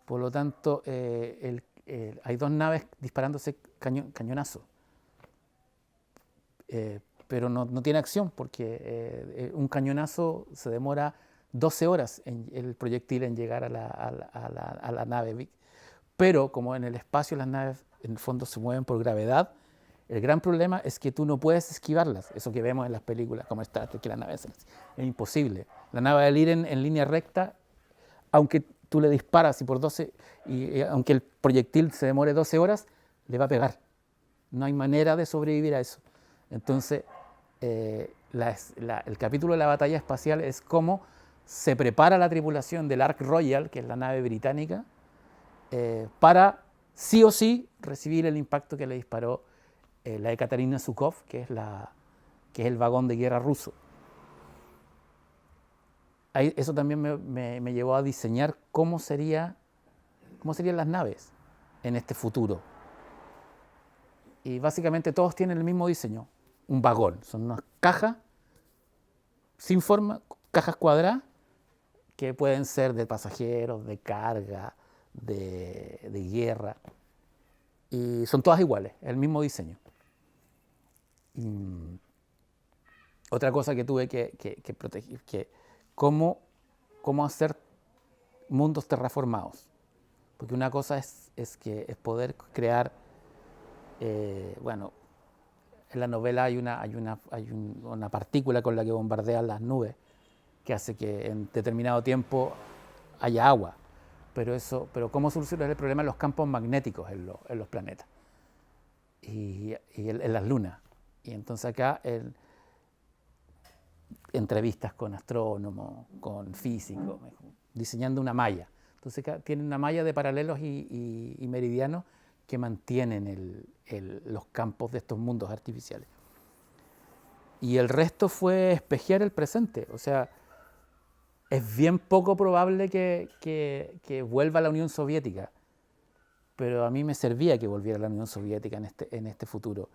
Speaker 2: Por lo tanto, hay 2 naves disparándose cañonazos. Pero no tiene acción, porque un cañonazo se demora 12 horas el proyectil en llegar a la nave. Pero como en el espacio las naves en el fondo se mueven por gravedad, el gran problema es que tú no puedes esquivarlas. Eso que vemos en las películas como Star Trek, que las naves es imposible. La nave al ir en línea recta aunque tú le disparas y por 12, aunque el proyectil se demore 12 horas, le va a pegar. No hay manera de sobrevivir a eso. Entonces, el capítulo de la batalla espacial es cómo se prepara la tripulación del Ark Royal, que es la nave británica, para sí o sí recibir el impacto que le disparó la Ekaterina Zhukov, que es el vagón de guerra ruso. Eso también me llevó a diseñar cómo serían las naves en este futuro. Y básicamente todos tienen el mismo diseño, un vagón. Son unas cajas sin forma, cajas cuadradas, que pueden ser de pasajeros, de carga, de guerra. Y son todas iguales, el mismo diseño. Y otra cosa que tuve que proteger, cómo hacer mundos terraformados. Porque una cosa es poder crear, bueno, en la novela hay una partícula con la que bombardean las nubes que hace que en determinado tiempo haya agua. Pero ¿cómo solucionar el problema de los campos magnéticos en los planetas y en las lunas? Y entonces acá entrevistas con astrónomos, con físicos, diseñando una malla. Entonces acá tienen una malla de paralelos y meridianos que mantienen los campos de estos mundos artificiales. Y el resto fue espejear el presente. O sea, es bien poco probable que vuelva a la Unión Soviética, pero a mí me servía que volviera a la Unión Soviética en este futuro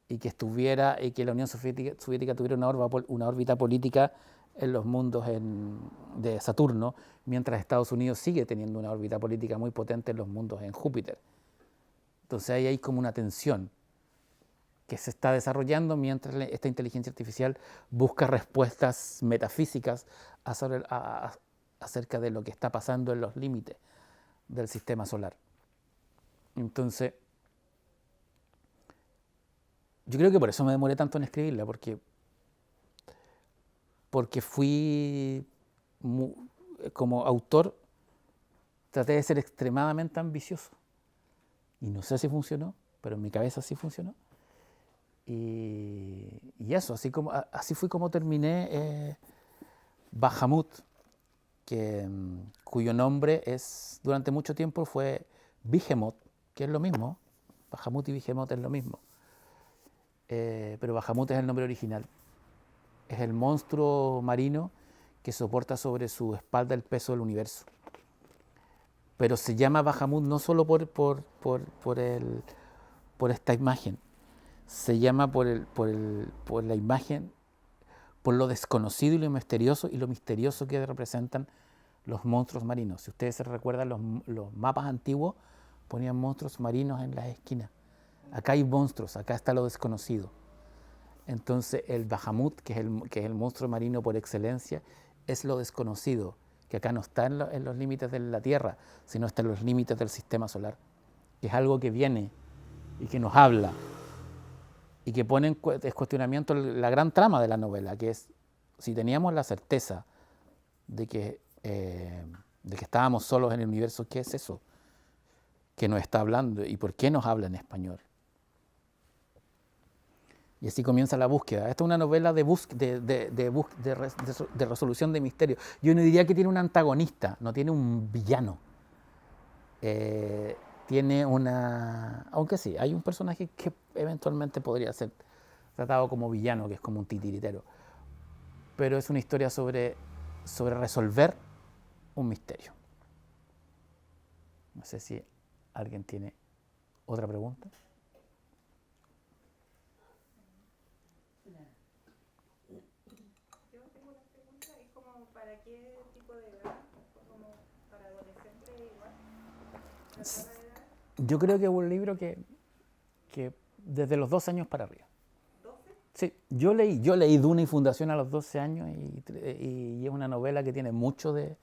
Speaker 2: y que la Unión Soviética tuviera una órbita política en los mundos de Saturno, mientras Estados Unidos sigue teniendo una órbita política muy potente en los mundos en Júpiter. Entonces ahí hay como una tensión que se está desarrollando mientras esta inteligencia artificial busca respuestas metafísicas acerca de lo que está pasando en los límites del sistema solar. Entonces, yo creo que por eso me demoré tanto en escribirla, porque como autor, traté de ser extremadamente ambicioso. Y no sé si funcionó, pero en mi cabeza sí funcionó. Y eso, así fue como terminé Bahamut, cuyo nombre durante mucho tiempo fue Behemoth, que es lo mismo. Bahamut y Behemoth es lo mismo. Pero Bahamut es el nombre original. Es el monstruo marino que soporta sobre su espalda el peso del universo. Pero se llama Bahamut no solo por esta imagen, se llama por la imagen, por lo desconocido y lo misterioso que representan los monstruos marinos. Si ustedes se recuerdan, los mapas antiguos ponían monstruos marinos en las esquinas. Acá hay monstruos, acá está lo desconocido. Entonces el Bahamut, que es el monstruo marino por excelencia, es lo desconocido, que acá no está en los límites de la Tierra, sino está en los límites del sistema solar, que es algo que viene y que nos habla y que pone en cuestionamiento la gran trama de la novela, que es, si teníamos la certeza de que estábamos solos en el universo, ¿qué es eso que nos está hablando y por qué nos habla en español? Y así comienza la búsqueda. Esta es una novela de resolución de misterio. Yo no diría que tiene un antagonista, no tiene un villano. Tiene aunque sí, hay un personaje que eventualmente podría ser tratado como villano, que es como un titiritero. Pero es una historia sobre resolver un misterio. No sé si alguien tiene otra pregunta.
Speaker 3: Yo tengo una pregunta, ¿es como para qué tipo de edad? ¿Como para adolescentes igual? ¿Para toda la edad?
Speaker 2: Yo creo que es un libro que desde los 12 años para arriba.
Speaker 3: ¿12?
Speaker 2: Sí, yo leí Duna y Fundación a los 12 años y es una novela que tiene mucho de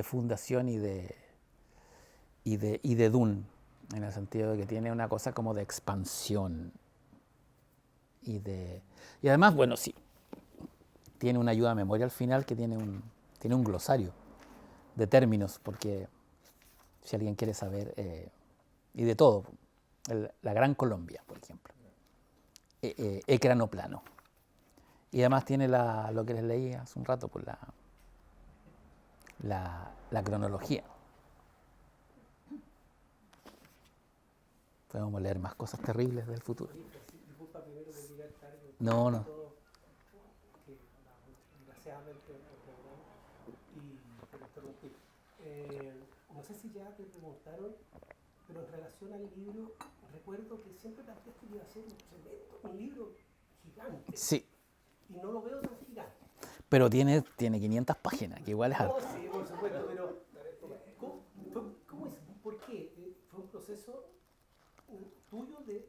Speaker 2: Fundación y de Dune, en el sentido de que tiene una cosa como de expansión y además, bueno, sí, tiene una ayuda a memoria al final que tiene un glosario de términos, porque si alguien quiere saber, y de todo, la Gran Colombia, por ejemplo, ecranoplano. Y además tiene lo que les leí hace un rato, pues la cronología. Podemos leer más cosas terribles del futuro.
Speaker 4: Disculpa primero por llegar tarde.
Speaker 2: No, no.
Speaker 4: Que, desgraciadamente el programa y por interrumpir. No sé si ya te preguntaron, pero en relación al libro, recuerdo que siempre planteaste que iba a ser un libro gigante.
Speaker 2: Sí,
Speaker 4: Y no lo veo tan gigante.
Speaker 2: pero tiene 500 páginas, que igual es
Speaker 4: No,
Speaker 2: harto.
Speaker 4: sí, por supuesto, pero ¿cómo es? ¿Por qué? ¿Fue un proceso tuyo de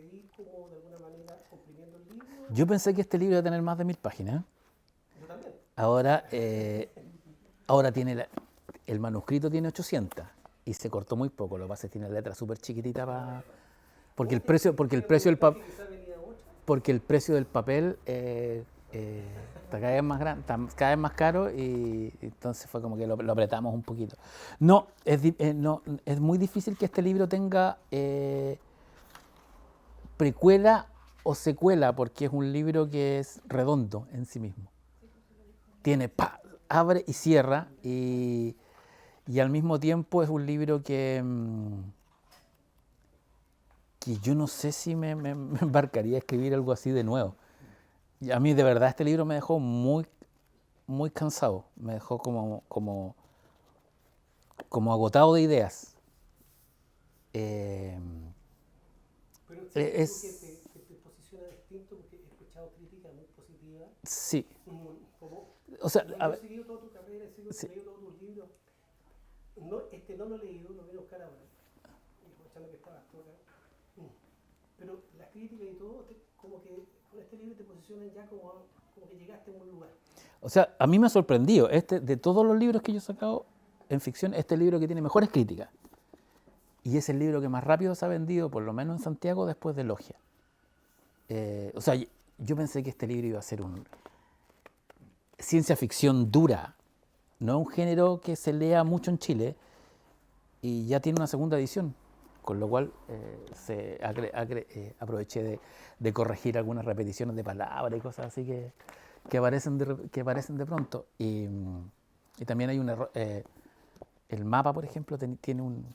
Speaker 4: ir como de alguna manera comprimiendo el libro?
Speaker 2: Yo pensé que este libro iba a tener más de 1000 páginas.
Speaker 4: Yo también.
Speaker 2: Ahora tiene el manuscrito tiene 800 y se cortó muy poco. Lo que pasa es que tiene letra súper chiquitita porque el precio del papel está cada vez más grande, está cada vez más caro, y entonces fue como que lo apretamos un poquito. No, es muy difícil que este libro tenga precuela o secuela, porque es un libro que es redondo en sí mismo. Tiene abre y cierra, y al mismo tiempo es un libro que yo no sé si me embarcaría a escribir algo así de nuevo. Y a mí de verdad este libro me dejó muy, muy cansado, me dejó como agotado de ideas.
Speaker 4: Pero
Speaker 2: es-
Speaker 4: que te posiciona distinto, porque he escuchado críticas muy positivas.
Speaker 2: Sí,
Speaker 4: Como,
Speaker 2: o sea,
Speaker 4: yo
Speaker 2: a
Speaker 4: he
Speaker 2: ver,
Speaker 4: seguido toda tu carrera, he
Speaker 2: Sí.
Speaker 4: leído todos tus libros. No, no lo he leído, lo vi en Oscar ahora. Escuchando que estabas tú acá. Pero las críticas y todo, como que con este libro te posicionan ya como que llegaste a un buen lugar.
Speaker 2: o sea, a mí me ha sorprendido. De todos los libros que yo he sacado en ficción, este es el libro que tiene mejores críticas. Y es el libro que más rápido se ha vendido, por lo menos en Santiago, después de Logia. O sea, yo pensé que este libro iba a ser ciencia ficción dura. No es un género que se lea mucho en Chile, y ya tiene una segunda edición, con lo cual aproveché de corregir algunas repeticiones de palabras y cosas así que aparecen de pronto. Y también hay un error. El mapa, por ejemplo, tiene un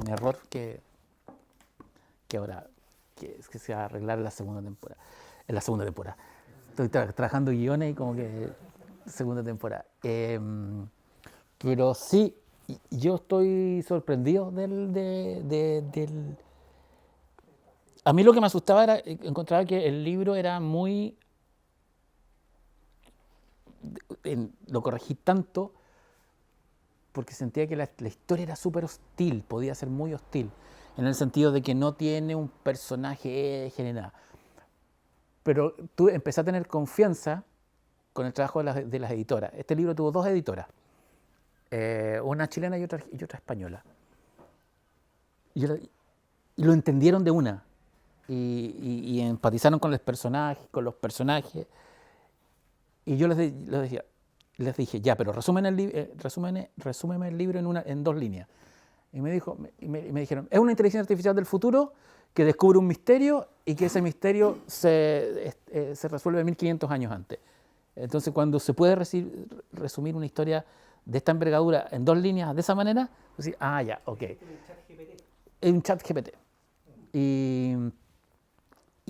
Speaker 2: error que ahora que se va a arreglar en la segunda temporada. Estoy trabajando guiones y como que segunda temporada. Pero sí, yo estoy sorprendido del... A mí lo que me asustaba era encontrar que el libro era muy... Lo corregí tanto porque sentía que la historia era súper hostil, podía ser muy hostil, en el sentido de que no tiene un personaje general. Pero tú empecé a tener confianza con el trabajo de las editoras. Este libro tuvo 2 editoras, una chilena y otra española. Y lo entendieron de una, y empatizaron con los personajes. Y yo les dije, ya, pero resúmeme el libro en 2 líneas. Y me dijeron, es una inteligencia artificial del futuro que descubre un misterio, y que ese misterio se resuelve 1500 años antes. Entonces, cuando se puede resumir una historia de esta envergadura en 2 líneas de esa manera, pues, ya, ok. Es un chat GPT.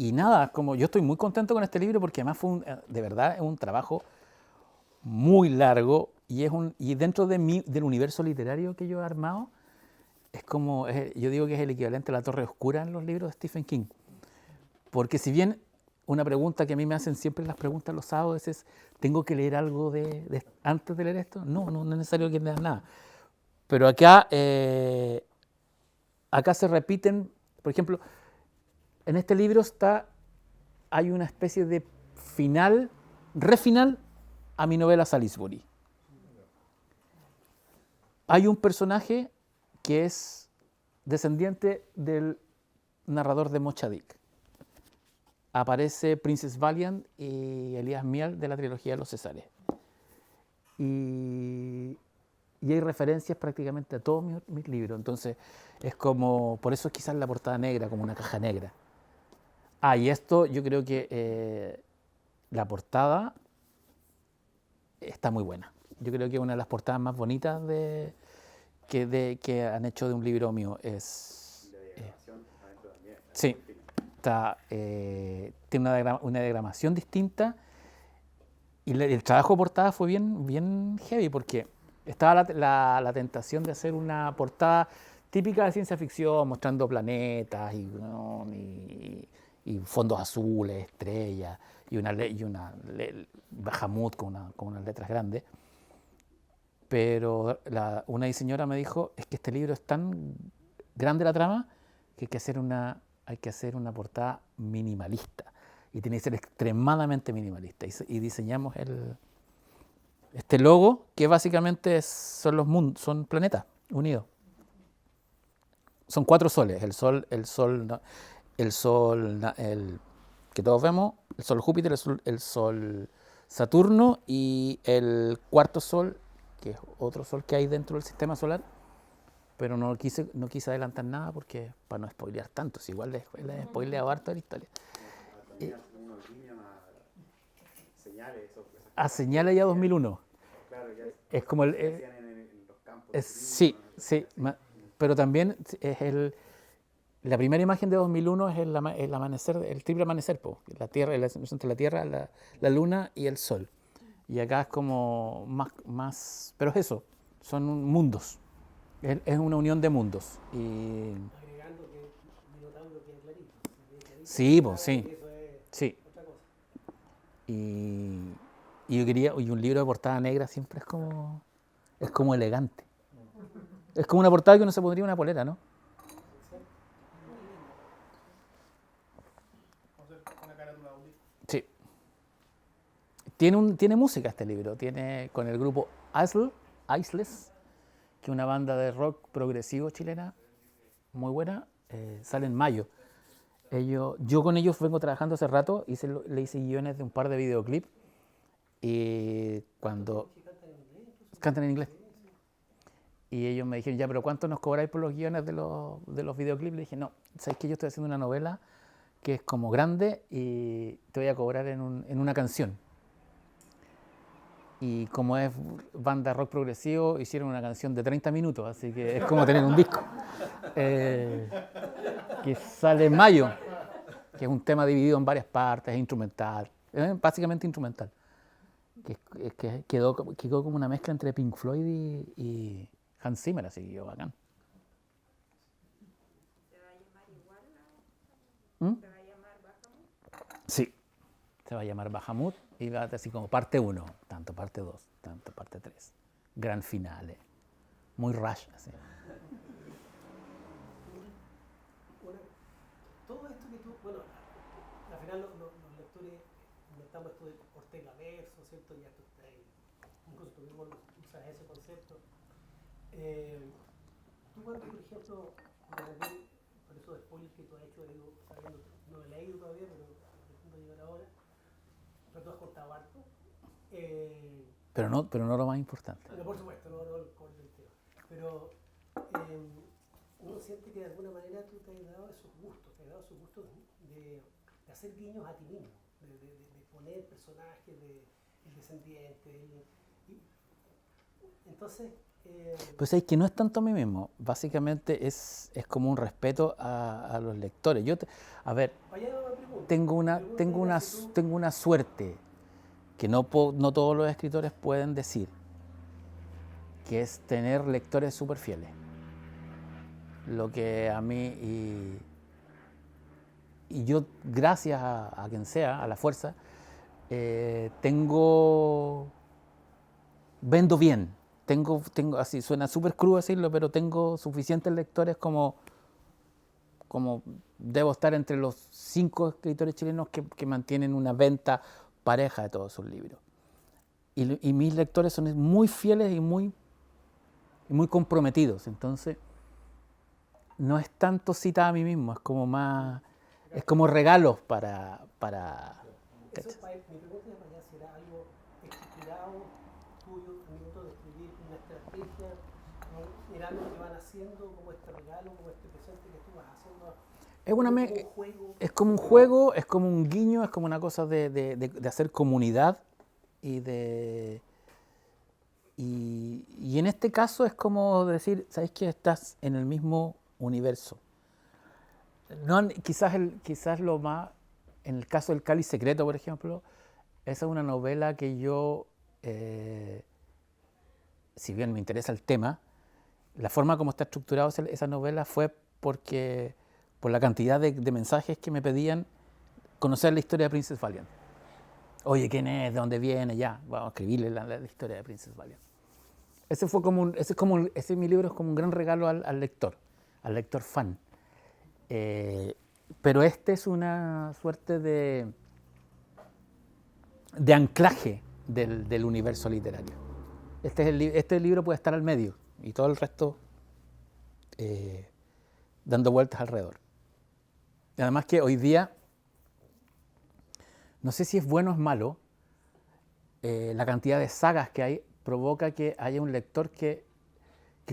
Speaker 2: Y nada, como yo estoy muy contento con este libro, porque además de verdad es un trabajo muy largo, y dentro del universo literario que yo he armado, yo digo que es el equivalente a la Torre Oscura en los libros de Stephen King. Porque si bien una pregunta que a mí me hacen siempre las preguntas los sábados es, ¿tengo que leer algo antes de leer esto? No es necesario que leas nada. Pero acá se repiten, por ejemplo, en este libro hay una especie de refinal a mi novela Salisbury. Hay un personaje que es descendiente del narrador de Mochadik. Aparece Princess Valiant y Elías Miel de la trilogía de los Césares. Y y hay referencias prácticamente a todos mis libros. Entonces, es como, por eso es quizás la portada negra, como una caja negra. Y esto yo creo que la portada está muy buena. Yo creo que una de las portadas más bonitas que han hecho de un libro mío es...
Speaker 1: La diagramación adentro también.
Speaker 2: sí, tiene una diagramación distinta y el trabajo de portada fue bien heavy porque estaba la tentación de hacer una portada típica de ciencia ficción, mostrando planetas y fondos azules, estrellas y una Bahamut con unas letras grandes. Pero una diseñadora me dijo, es que este libro es tan grande la trama que hay que hacer una portada minimalista. Y tiene que ser extremadamente minimalista. Y diseñamos este logo, que básicamente son los mundos, son planetas unidos. Son 4 soles, el sol que todos vemos, el sol Júpiter, el sol Saturno y el cuarto sol, que es otro sol que hay dentro del sistema solar, pero no quise adelantar nada porque para no spoilear tanto, si igual les spoileado harto la historia.
Speaker 1: Unos líneas a señales.
Speaker 2: Señala ya 2001.
Speaker 1: Claro, ya
Speaker 2: Es como el...
Speaker 1: hacían en los campos.
Speaker 2: sí, pero también es la primera imagen de 2001 es el amanecer, el triple amanecer, la Tierra, entre la Tierra, la Luna y el Sol. Y acá es como más, pero es eso, son mundos. Es una unión de mundos. Y
Speaker 4: Agregando que Minotauro queda clarito.
Speaker 2: sí, pues sí.
Speaker 4: Eso es
Speaker 2: Sí.
Speaker 4: otra cosa.
Speaker 2: Y yo quería, y un libro de portada negra siempre es como elegante. Es como una portada que uno se pondría una polera, ¿no? Sí. Tiene música este libro. Tiene con el grupo Iceless, que es una banda de rock progresivo chilena muy buena. Sale en mayo. Yo con ellos vengo trabajando hace rato. Le hice guiones de un par de videoclips. Y cuando cantan en inglés. Y ellos me dijeron, ya, pero ¿cuánto nos cobráis por los guiones de los videoclips? Le dije, no, sabes que yo estoy haciendo una novela que es como grande y te voy a cobrar en una canción. Y como es banda rock progresivo, hicieron una canción de 30 minutos, así que es como tener un disco. Que sale en mayo, que es un tema dividido en varias partes, es instrumental, es básicamente instrumental. Que quedó como una mezcla entre Pink Floyd y Hans Zimmer, así que bacán.
Speaker 3: ¿Se va a llamar igual? ¿Se va a llamar Bahamut?
Speaker 2: Sí, se va a llamar Bahamut y va a ser así como parte 1, tanto parte 2, tanto parte 3. Gran finale. Muy Rush, así.
Speaker 4: Bueno, todo esto que tú, bueno, al final los lectores inventamos esto de Ortega Verso, ¿cierto? Ya tú estás ahí, incluso tú mismo usas ese concepto. Tú cuando, por ejemplo, también, por eso de spoilers que tú has hecho, sabiendo, no lo he leído todavía, pero intento llegar ahora, pero tú has cortado harto.
Speaker 2: Pero no lo más importante.
Speaker 4: Pero por supuesto, no el core del tema. Pero uno siente que de alguna manera tú te has dado esos gustos, de hacer guiños a ti mismo, de poner personajes, el descendiente. Entonces...
Speaker 2: Pues es que no es tanto a mí mismo, básicamente es como un respeto a los lectores. A ver, tengo una suerte que no todos los escritores pueden decir, que es tener lectores súper fieles. Lo que a mí, y yo, gracias a quien sea, a la fuerza, vendo bien. Tengo así, suena súper crudo decirlo, pero tengo suficientes lectores como debo estar entre los 5 escritores chilenos que mantienen una venta pareja de todos sus libros. Y mis lectores son muy fieles y muy comprometidos. Entonces, no es tanto cita a mí mismo, es como regalos para
Speaker 4: mi pregunta es para allá, ¿será algo estructurado tuyo al minuto de escribir una estrategia estrategia, mirando lo que van haciendo, como este regalo, como este presente que tú vas haciendo.
Speaker 2: Es, una
Speaker 4: Como
Speaker 2: me-
Speaker 4: un juego.
Speaker 2: es como un juego, es como un guiño, es como una cosa de hacer comunidad y de... Y en este caso es como decir, ¿sabes qué? Estás en el mismo universo. No, quizás lo más, en el caso del Cáliz Secreto, por ejemplo, esa es una novela que yo, si bien me interesa el tema, la forma como está estructurada esa novela fue por la cantidad de mensajes que me pedían conocer la historia de Princess Valiant. Oye, ¿quién es? ¿De dónde viene? Ya, vamos a escribirle la historia de Princess Valiant. Mi libro es como un gran regalo al lector fan. Pero este es una suerte de anclaje del universo literario. Este libro puede estar al medio y todo el resto dando vueltas alrededor. Y además que hoy día, no sé si es bueno o es malo, la cantidad de sagas que hay provoca que haya un lector que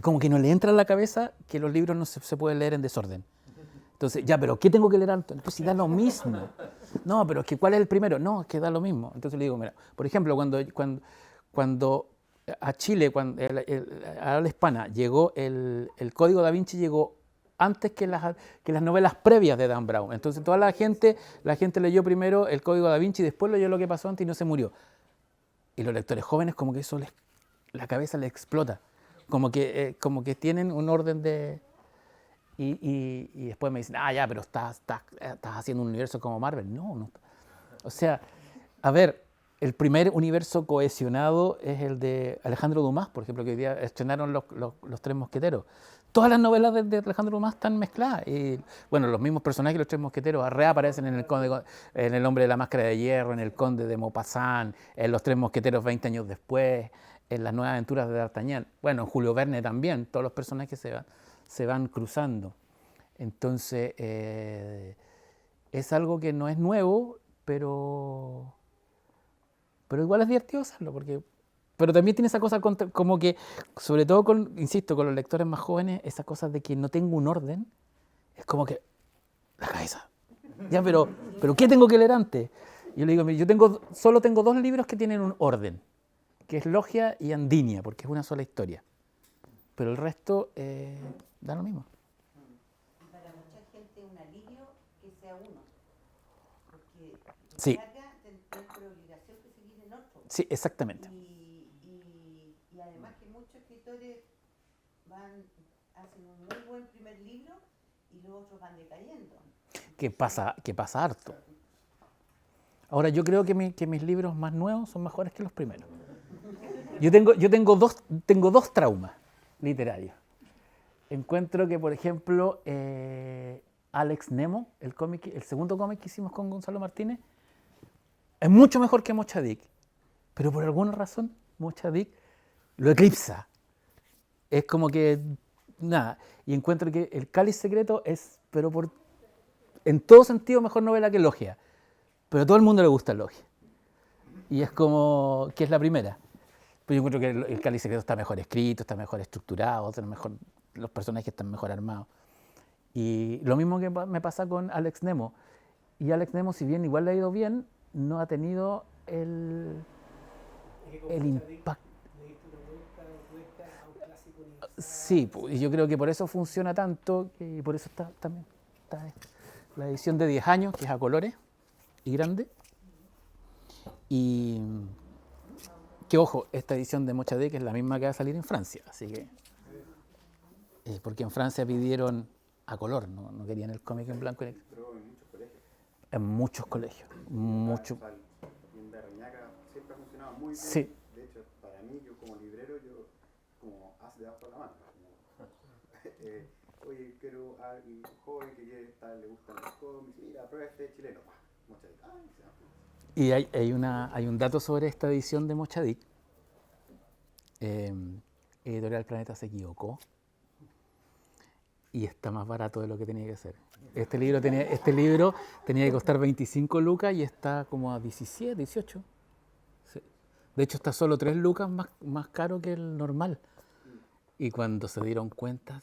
Speaker 2: como que no le entra en la cabeza que los libros no se pueden leer en desorden. Entonces, ya, pero ¿qué tengo que leer antes? Entonces, si da lo mismo. No, pero es que ¿cuál es el primero? No, es que da lo mismo. Entonces le digo, mira, por ejemplo, cuando a Chile, a habla hispana, llegó el Código Da Vinci, llegó antes que las novelas previas de Dan Brown. Entonces, toda la gente leyó primero el Código Da Vinci, después leyó lo que pasó antes y no se murió. Y los lectores jóvenes, como que eso la cabeza les explota. Como que tienen un orden de... Y después me dicen, ya, pero estás haciendo un universo como Marvel. No. O sea, a ver, el primer universo cohesionado es el de Alejandro Dumas, por ejemplo, que hoy día estrenaron los Tres Mosqueteros. Todas las novelas de Alejandro Dumas están mezcladas. Y, bueno, los mismos personajes de los Tres Mosqueteros reaparecen en El Hombre de la Máscara de Hierro, en El Conde de Maupassant, en Los Tres Mosqueteros 20 años después, en Las Nuevas Aventuras de D'Artagnan. Bueno, en Julio Verne también, todos los personajes se van cruzando. Entonces, es algo que no es nuevo, pero igual es divertido hacerlo, pero también tiene esa cosa como que, sobre todo insisto, con los lectores más jóvenes, esa cosa de que no tengo un orden, es como que, la cabeza, ya, pero ¿qué tengo que leer antes? Yo le digo, solo tengo 2 libros que tienen un orden, que es Logia y Andinia, porque es una sola historia, pero el resto da lo mismo.
Speaker 5: Y para mucha gente un alivio que sea uno, porque
Speaker 2: Sí.
Speaker 5: carga tener por obligación que seguir en otro.
Speaker 2: Sí, exactamente.
Speaker 5: Y además que muchos escritores hacen un muy buen primer libro y los otros van decayendo.
Speaker 2: Que pasa harto. Ahora, yo creo que mis libros más nuevos son mejores que los primeros. Yo tengo dos traumas literarios. Encuentro que, por ejemplo, Alex Nemo, el segundo cómic que hicimos con Gonzalo Martínez, es mucho mejor que Mochadik, pero por alguna razón Mochadik lo eclipsa. Es como que nada. Y encuentro que El Cáliz Secreto es, pero en todo sentido, mejor novela que Logia. Pero a todo el mundo le gusta Logia. Y es como que es la primera. Pero yo encuentro que El Cáliz Secreto está mejor escrito, está mejor estructurado, los personajes están mejor armados. Y lo mismo que me pasa con Alex Nemo. Y Alex Nemo, si bien igual le ha ido bien, no ha tenido el impacto. Sí, y yo creo que por eso funciona tanto y por eso también está la edición de 10 años, que es a colores y grande. Y que ojo, esta edición de Mochadik es la misma que va a salir en Francia, así que porque en Francia pidieron a color, no querían el cómic en blanco y negro.
Speaker 1: Pero en muchos colegios.
Speaker 2: En muchos colegios, mucho.
Speaker 1: La tienda de Reñaca siempre ha funcionado muy bien.
Speaker 2: Sí.
Speaker 1: De hecho, para mí, yo como librero, yo como haz debajo de la mano. Oye, quiero a alguien joven que le gustan los cómics, mira, prueba este chileno. Mochadik.
Speaker 2: Y hay un dato sobre esta edición de Mochadik. Editorial Planeta se equivocó y está más barato de lo que tenía que ser. Este libro tenía que costar 25 lucas y está como a 17, 18. Sí. De hecho, está solo 3 lucas más caro que el normal. Y cuando se dieron cuenta,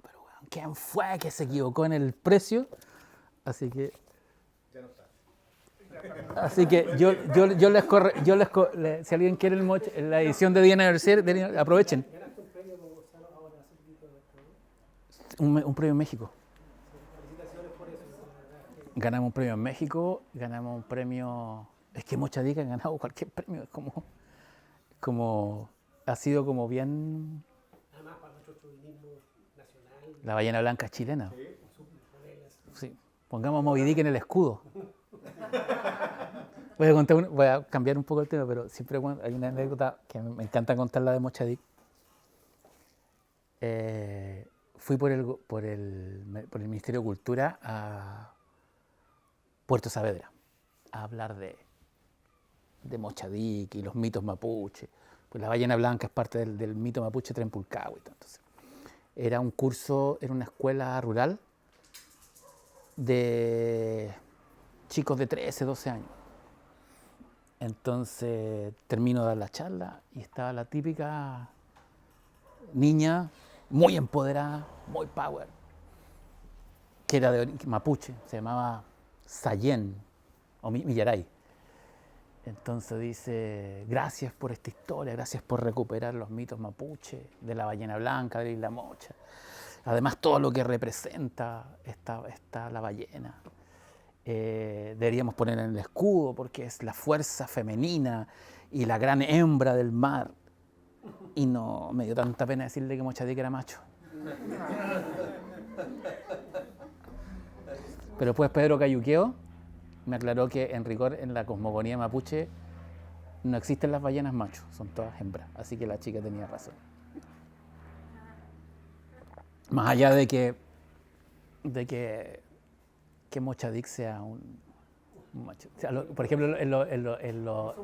Speaker 2: pero weón, ¿quién fue que se equivocó en el precio? Así que si alguien quiere la edición de Día Aniversario, aprovechen.
Speaker 4: Ganaste un premio con Gonzalo ahora hace poquito de esto, ¿no?
Speaker 2: Un premio en México.
Speaker 4: Felicitaciones por eso. La verdad es que
Speaker 2: Ganamos un premio en México, ganamos un premio. Es que Mochadic ha ganado cualquier premio, es como ha sido como bien.
Speaker 4: además para nuestro chauvinismo nacional,
Speaker 2: La ballena blanca chilena.
Speaker 4: ponerle así.
Speaker 2: Sí. Pongamos a Moby Dick en el escudo. Voy a cambiar un poco el tema, pero siempre hay una anécdota que me encanta contarla de Mochadic. Fui por el Ministerio de Cultura a Puerto Saavedra a hablar de Mochadic y los mitos mapuche. Pues la ballena blanca es parte del mito mapuche Trempulcahue. Entonces, era un curso, era una escuela rural de chicos de 13, 12 años. Entonces termino de dar la charla y estaba la típica niña muy empoderada, muy power, que era de mapuche, se llamaba Sayén o Millaray. Entonces dice, gracias por esta historia, gracias por recuperar los mitos mapuche de la ballena blanca, de la Isla Mocha. Además todo lo que representa la ballena. Deberíamos poner en el escudo porque es la fuerza femenina y la gran hembra del mar. Y no me dio tanta pena decirle que Mochadic era macho. Pero después Pedro Cayuqueo me aclaró que en rigor en la cosmogonía mapuche no existen las ballenas machos, son todas hembras. Así que la chica tenía razón. Más allá de que Mochadic sea un macho. O sea, por ejemplo,
Speaker 4: Son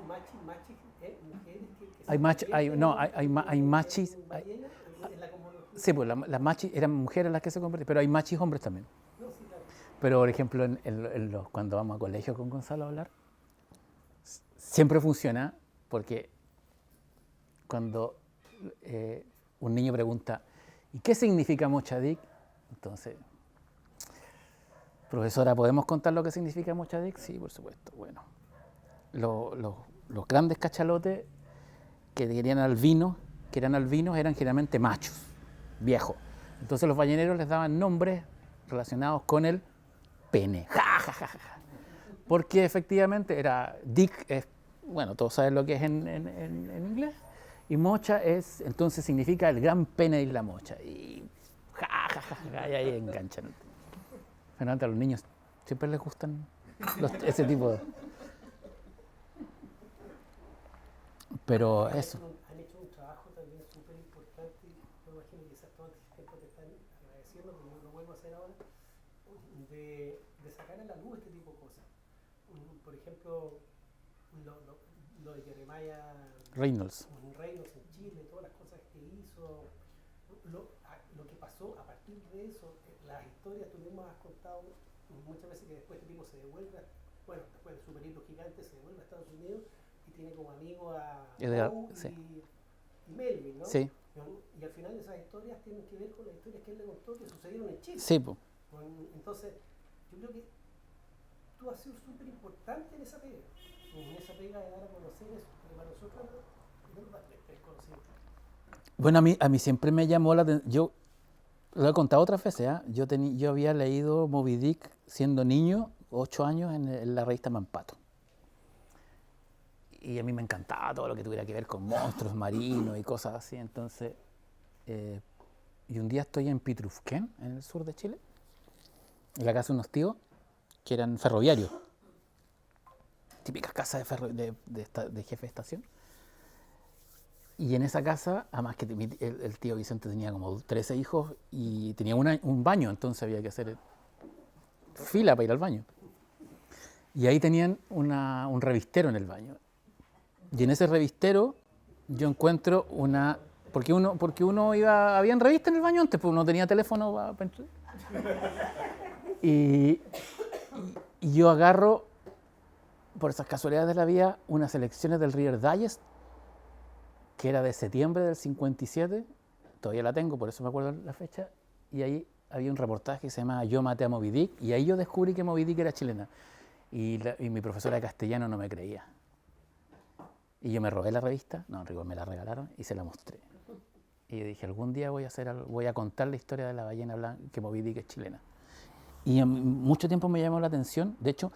Speaker 4: machis, mujeres que
Speaker 2: hay machos, hay machis.
Speaker 4: ballenas en la cosmología.
Speaker 2: Sí, pues las machis eran mujeres las que se convertían, pero hay machis hombres también.
Speaker 4: No, sí, claro.
Speaker 2: Pero, por ejemplo, cuando vamos a colegio con Gonzalo a hablar, siempre funciona porque cuando un niño pregunta, ¿y qué significa Mochadic? Entonces, profesora, ¿podemos contar lo que significa Mochadic? Sí, por supuesto. Bueno, los grandes cachalotes que eran albinos eran generalmente machos, viejos. Entonces los balleneros les daban nombres relacionados con el pene. Ja, ja, ja, ja. Porque efectivamente era dick, bueno, todos saben lo que es en inglés, y mocha entonces significa el gran pene de Isla Mocha. Y ja, ja, ja, ja, y ahí enganchan. Generalmente a los niños siempre les gustan ese tipo de. Pero eso.
Speaker 4: Han hecho un trabajo también súper importante, y me imagino que quizás todos los tiempos te están agradeciendo, pero yo lo vuelvo a hacer ahora, de sacar a la luz este tipo de cosas. Por ejemplo, lo de Jeremiah
Speaker 2: Reynolds.
Speaker 4: Reynolds en Chile, todas las cosas que hizo, lo que pasó a partir de eso, las historias tú mismo has contado muchas veces que después este tipo se devuelve, bueno, después de Super Libro Gigante se devuelve a Estados Unidos y tiene como amigo a Poe
Speaker 2: Sí.
Speaker 4: y Melville, ¿no?
Speaker 2: Sí,
Speaker 4: Y al final esas historias tienen que ver con las historias que él le contó que sucedieron en Chile.
Speaker 2: sí, po.
Speaker 4: Entonces, yo creo que tú has sido súper importante en esa pega de dar a conocer eso, porque para nosotros no nos da desconocido.
Speaker 2: Bueno, a mí siempre me llamó la atención. Yo lo he contado otras veces, ¿eh? Yo había leído Moby Dick siendo niño, 8 años, en la revista Mampato. Y a mí me encantaba todo lo que tuviera que ver con monstruos marinos y cosas así. Entonces, y un día estoy en Pitrufquén, en el sur de Chile, en la casa de unos tíos que eran ferroviarios. Típicas casas de jefe de estación. Y en esa casa, además que el tío Vicente tenía como 13 hijos y tenía un baño, entonces había que hacer fila para ir al baño. Y ahí tenían un revistero en el baño. Y en ese revistero yo encuentro porque uno habían revistas en el baño antes, pues uno tenía teléfono para entrar. Y yo agarro, por esas casualidades de la vida, unas selecciones del Reader Digest, que era de septiembre del 57, todavía la tengo, por eso me acuerdo la fecha, y ahí había un reportaje que se llamaba Yo maté a Moby Dick, y ahí yo descubrí que Moby Dick era chilena. Y mi profesora de castellano no me creía. Y yo me robé la revista, no, en rigor me la regalaron y se la mostré. Y yo dije, algún día voy a contar la historia de la ballena blanca, que Moby Dick es chilena. Y mucho tiempo me llamó la atención. De hecho,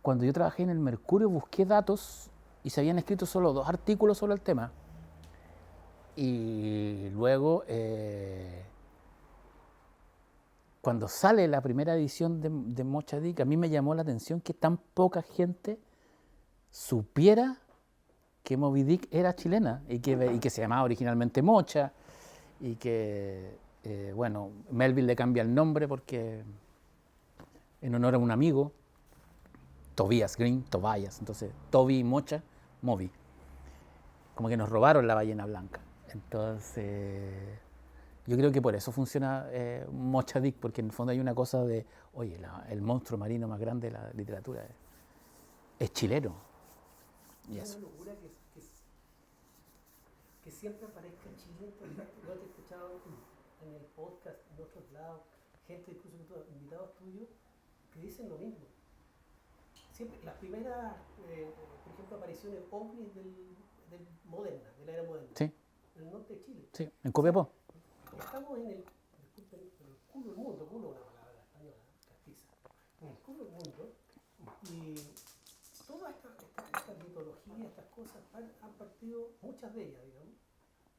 Speaker 2: cuando yo trabajé en el Mercurio busqué datos y se habían escrito solo 2 artículos sobre el tema. Y luego, cuando sale la primera edición de Mocha Dick, a mí me llamó la atención que tan poca gente supiera que Moby Dick era chilena y que se llamaba originalmente Mocha y que, bueno, Melville le cambia el nombre porque en honor a un amigo, Tobias Green, Tobias, entonces Toby y Mocha, Moby. Como que nos robaron la ballena blanca. Entonces, yo creo que por eso funciona Mocha Dick, porque en el fondo hay una cosa de, oye, el monstruo marino más grande de la literatura es chileno. Y
Speaker 4: Es
Speaker 2: eso.
Speaker 4: una locura que siempre aparezca en Chile. Yo te he escuchado en el podcast, en otros lados, gente, incluso invitados tuyos, que dicen lo mismo. Siempre, las primeras, por ejemplo, apariciones ovnis del moderna, de la era moderna,
Speaker 2: Sí,
Speaker 4: en el norte de Chile.
Speaker 2: sí, en Copiapó.
Speaker 4: Estamos en el, disculpen, en el culo del mundo, culo es una palabra española, castiza, en el culo del mundo, y todas estas mitologías, estas cosas han partido, muchas de ellas, digamos,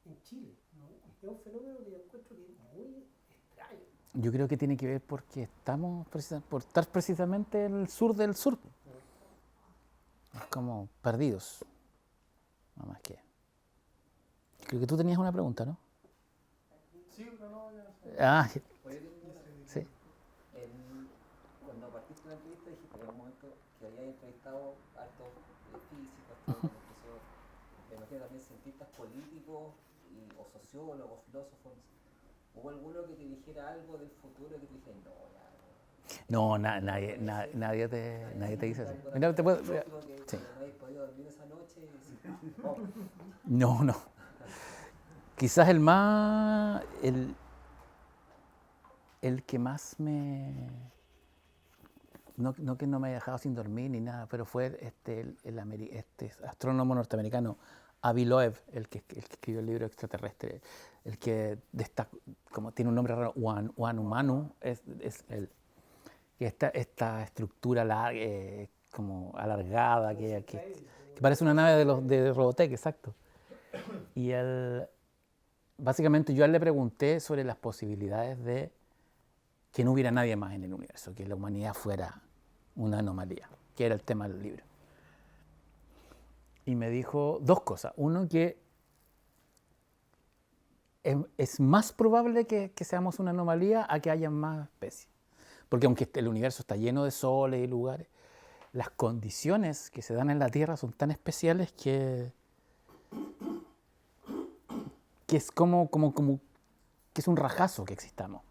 Speaker 4: en Chile, ¿no? Es un fenómeno que yo encuentro que es muy extraño.
Speaker 2: Yo creo que tiene que ver porque por estar precisamente en el sur del sur. Es como perdidos. No más que. Creo que tú tenías una pregunta, ¿no?
Speaker 1: Sí, pero no, ya.
Speaker 2: Ah,
Speaker 6: Oye,
Speaker 2: sí.
Speaker 6: cuando partiste la entrevista dijiste en un momento que habías entrevistado a hartos físicos, astrónomos, me imagino también cientistas políticos o sociólogos, filósofos. ¿Hubo alguno que te dijera algo del futuro que te dijera, no, ya,
Speaker 2: No, nadie te dice eso. Mira, te puedo.
Speaker 6: que
Speaker 2: Sí.
Speaker 6: no habéis podido dormir esa noche y decir, vamos?
Speaker 2: No. Quizás el que más me. No que no me haya dejado sin dormir ni nada, pero fue el astrónomo norteamericano Avi Loeb, el que escribió el libro Extraterrestre, el que como tiene un nombre raro, Wanu, es él. Y esta estructura como alargada, que parece una nave de Robotech, exacto. Y básicamente yo a él le pregunté sobre las posibilidades de que no hubiera nadie más en el universo, que la humanidad fuera una anomalía, que era el tema del libro. Y me dijo 2 cosas. Uno, que es más probable que seamos una anomalía a que haya más especies. Porque aunque el universo está lleno de soles y lugares, las condiciones que se dan en la Tierra son tan especiales que es como que es un rajazo que existamos.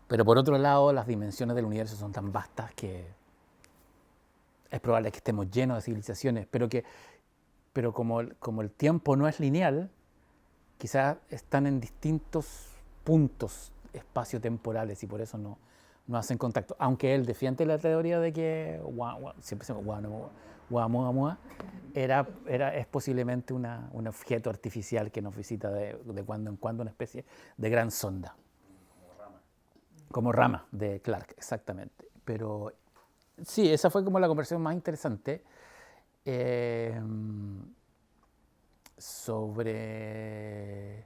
Speaker 2: Pero por otro lado, las dimensiones del universo son tan vastas que es probable que estemos llenos de civilizaciones, pero como el tiempo no es lineal, quizás están en distintos puntos espaciotemporales y por eso no hacen contacto. Aunque él defiende la teoría de que siempre se llama Oumuamua es posiblemente un objeto artificial que nos visita de cuando en cuando, una especie de gran sonda. Como rama de Clark, exactamente. Pero sí, esa fue como la conversación más interesante sobre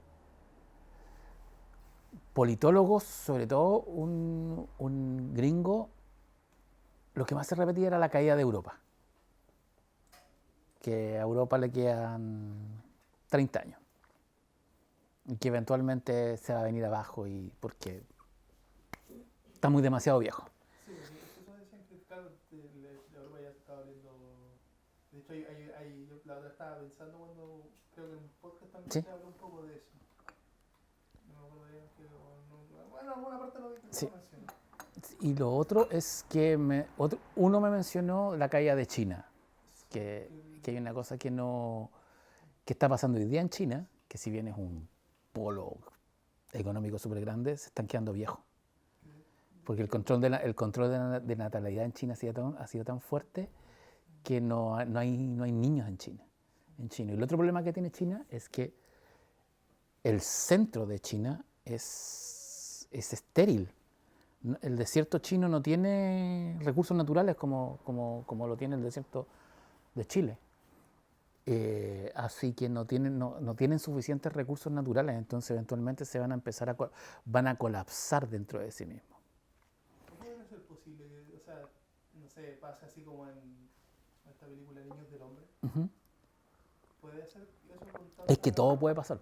Speaker 2: politólogos, sobre todo un gringo. Lo que más se repetía era la caída de Europa, que a Europa le quedan 30 años y que eventualmente se va a venir abajo y porque está muy demasiado viejo.
Speaker 7: Sí, eso decían que claro, de Europa ya se estaba abriendo. De hecho, yo la otra estaba pensando cuando creo que en un podcast también
Speaker 2: Sí.
Speaker 7: se habla un poco de eso. No me acuerdo bien bueno, alguna parte lo vi que
Speaker 2: Sí.
Speaker 7: lo mencionó.
Speaker 2: Y lo otro es que uno me mencionó la caída de China, que hay una cosa que está pasando hoy día en China, que si bien es un polos económicos súper grandes, se están quedando viejos. Porque el control de natalidad en China ha sido tan fuerte que no hay niños en China. Y el otro problema que tiene China es que el centro de China es estéril. El desierto chino no tiene recursos naturales como lo tiene el desierto de Chile. Así que no tienen suficientes recursos naturales, entonces eventualmente se van a empezar van a colapsar dentro de sí mismos.
Speaker 7: ¿Cómo puede ser posible que, o sea, no sé, pase así como en esta película Niños del Hombre?
Speaker 2: Uh-huh.
Speaker 7: ¿Puede hacer eso con tanta...
Speaker 2: Es que todo puede pasar.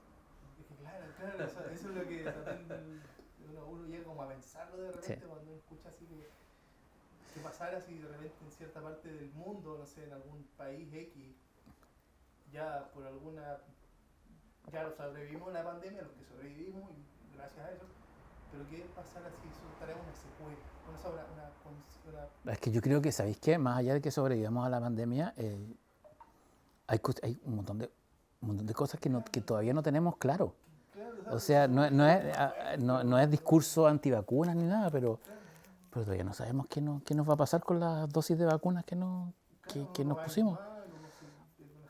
Speaker 7: Es que claro, eso es lo que también uno llega como a pensarlo de repente, sí, cuando uno escucha así que pasara así de repente en cierta parte del mundo, no sé, en algún país X, ya por alguna... Ya sobrevivimos la pandemia, los que sobrevivimos, y gracias a eso. Pero ¿qué pasará si eso trae una secuela?
Speaker 2: Es que yo creo que, ¿sabéis qué? Más allá de que sobrevivamos a la pandemia, hay un montón de cosas que todavía no tenemos claro. O sea, no es discurso antivacunas ni nada, pero todavía no sabemos qué nos va a pasar con las dosis de vacunas que nos pusimos.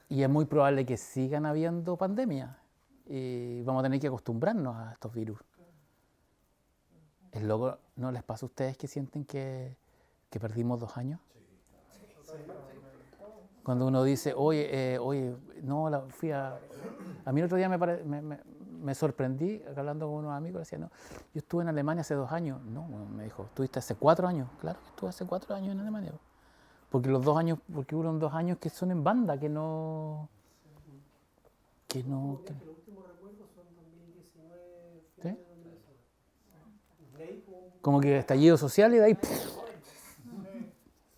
Speaker 2: Y es muy probable que sigan habiendo pandemias y vamos a tener que acostumbrarnos a estos virus. ¿Es loco? ¿No les pasa a ustedes que sienten que perdimos 2 años? Cuando uno dice, oye, no, fui a... A mí el otro día me sorprendí, hablando con unos amigos, decía, no, yo estuve en Alemania hace 2 años. No, me dijo, ¿estuviste hace 4 años? Claro que estuve hace 4 años en Alemania. Porque hubo 2 años que son en banda, que no...
Speaker 4: Los últimos recuerdos son 2019,
Speaker 2: ¿sí?
Speaker 4: De 2019.
Speaker 2: Como que estallido social y de ahí...
Speaker 5: Se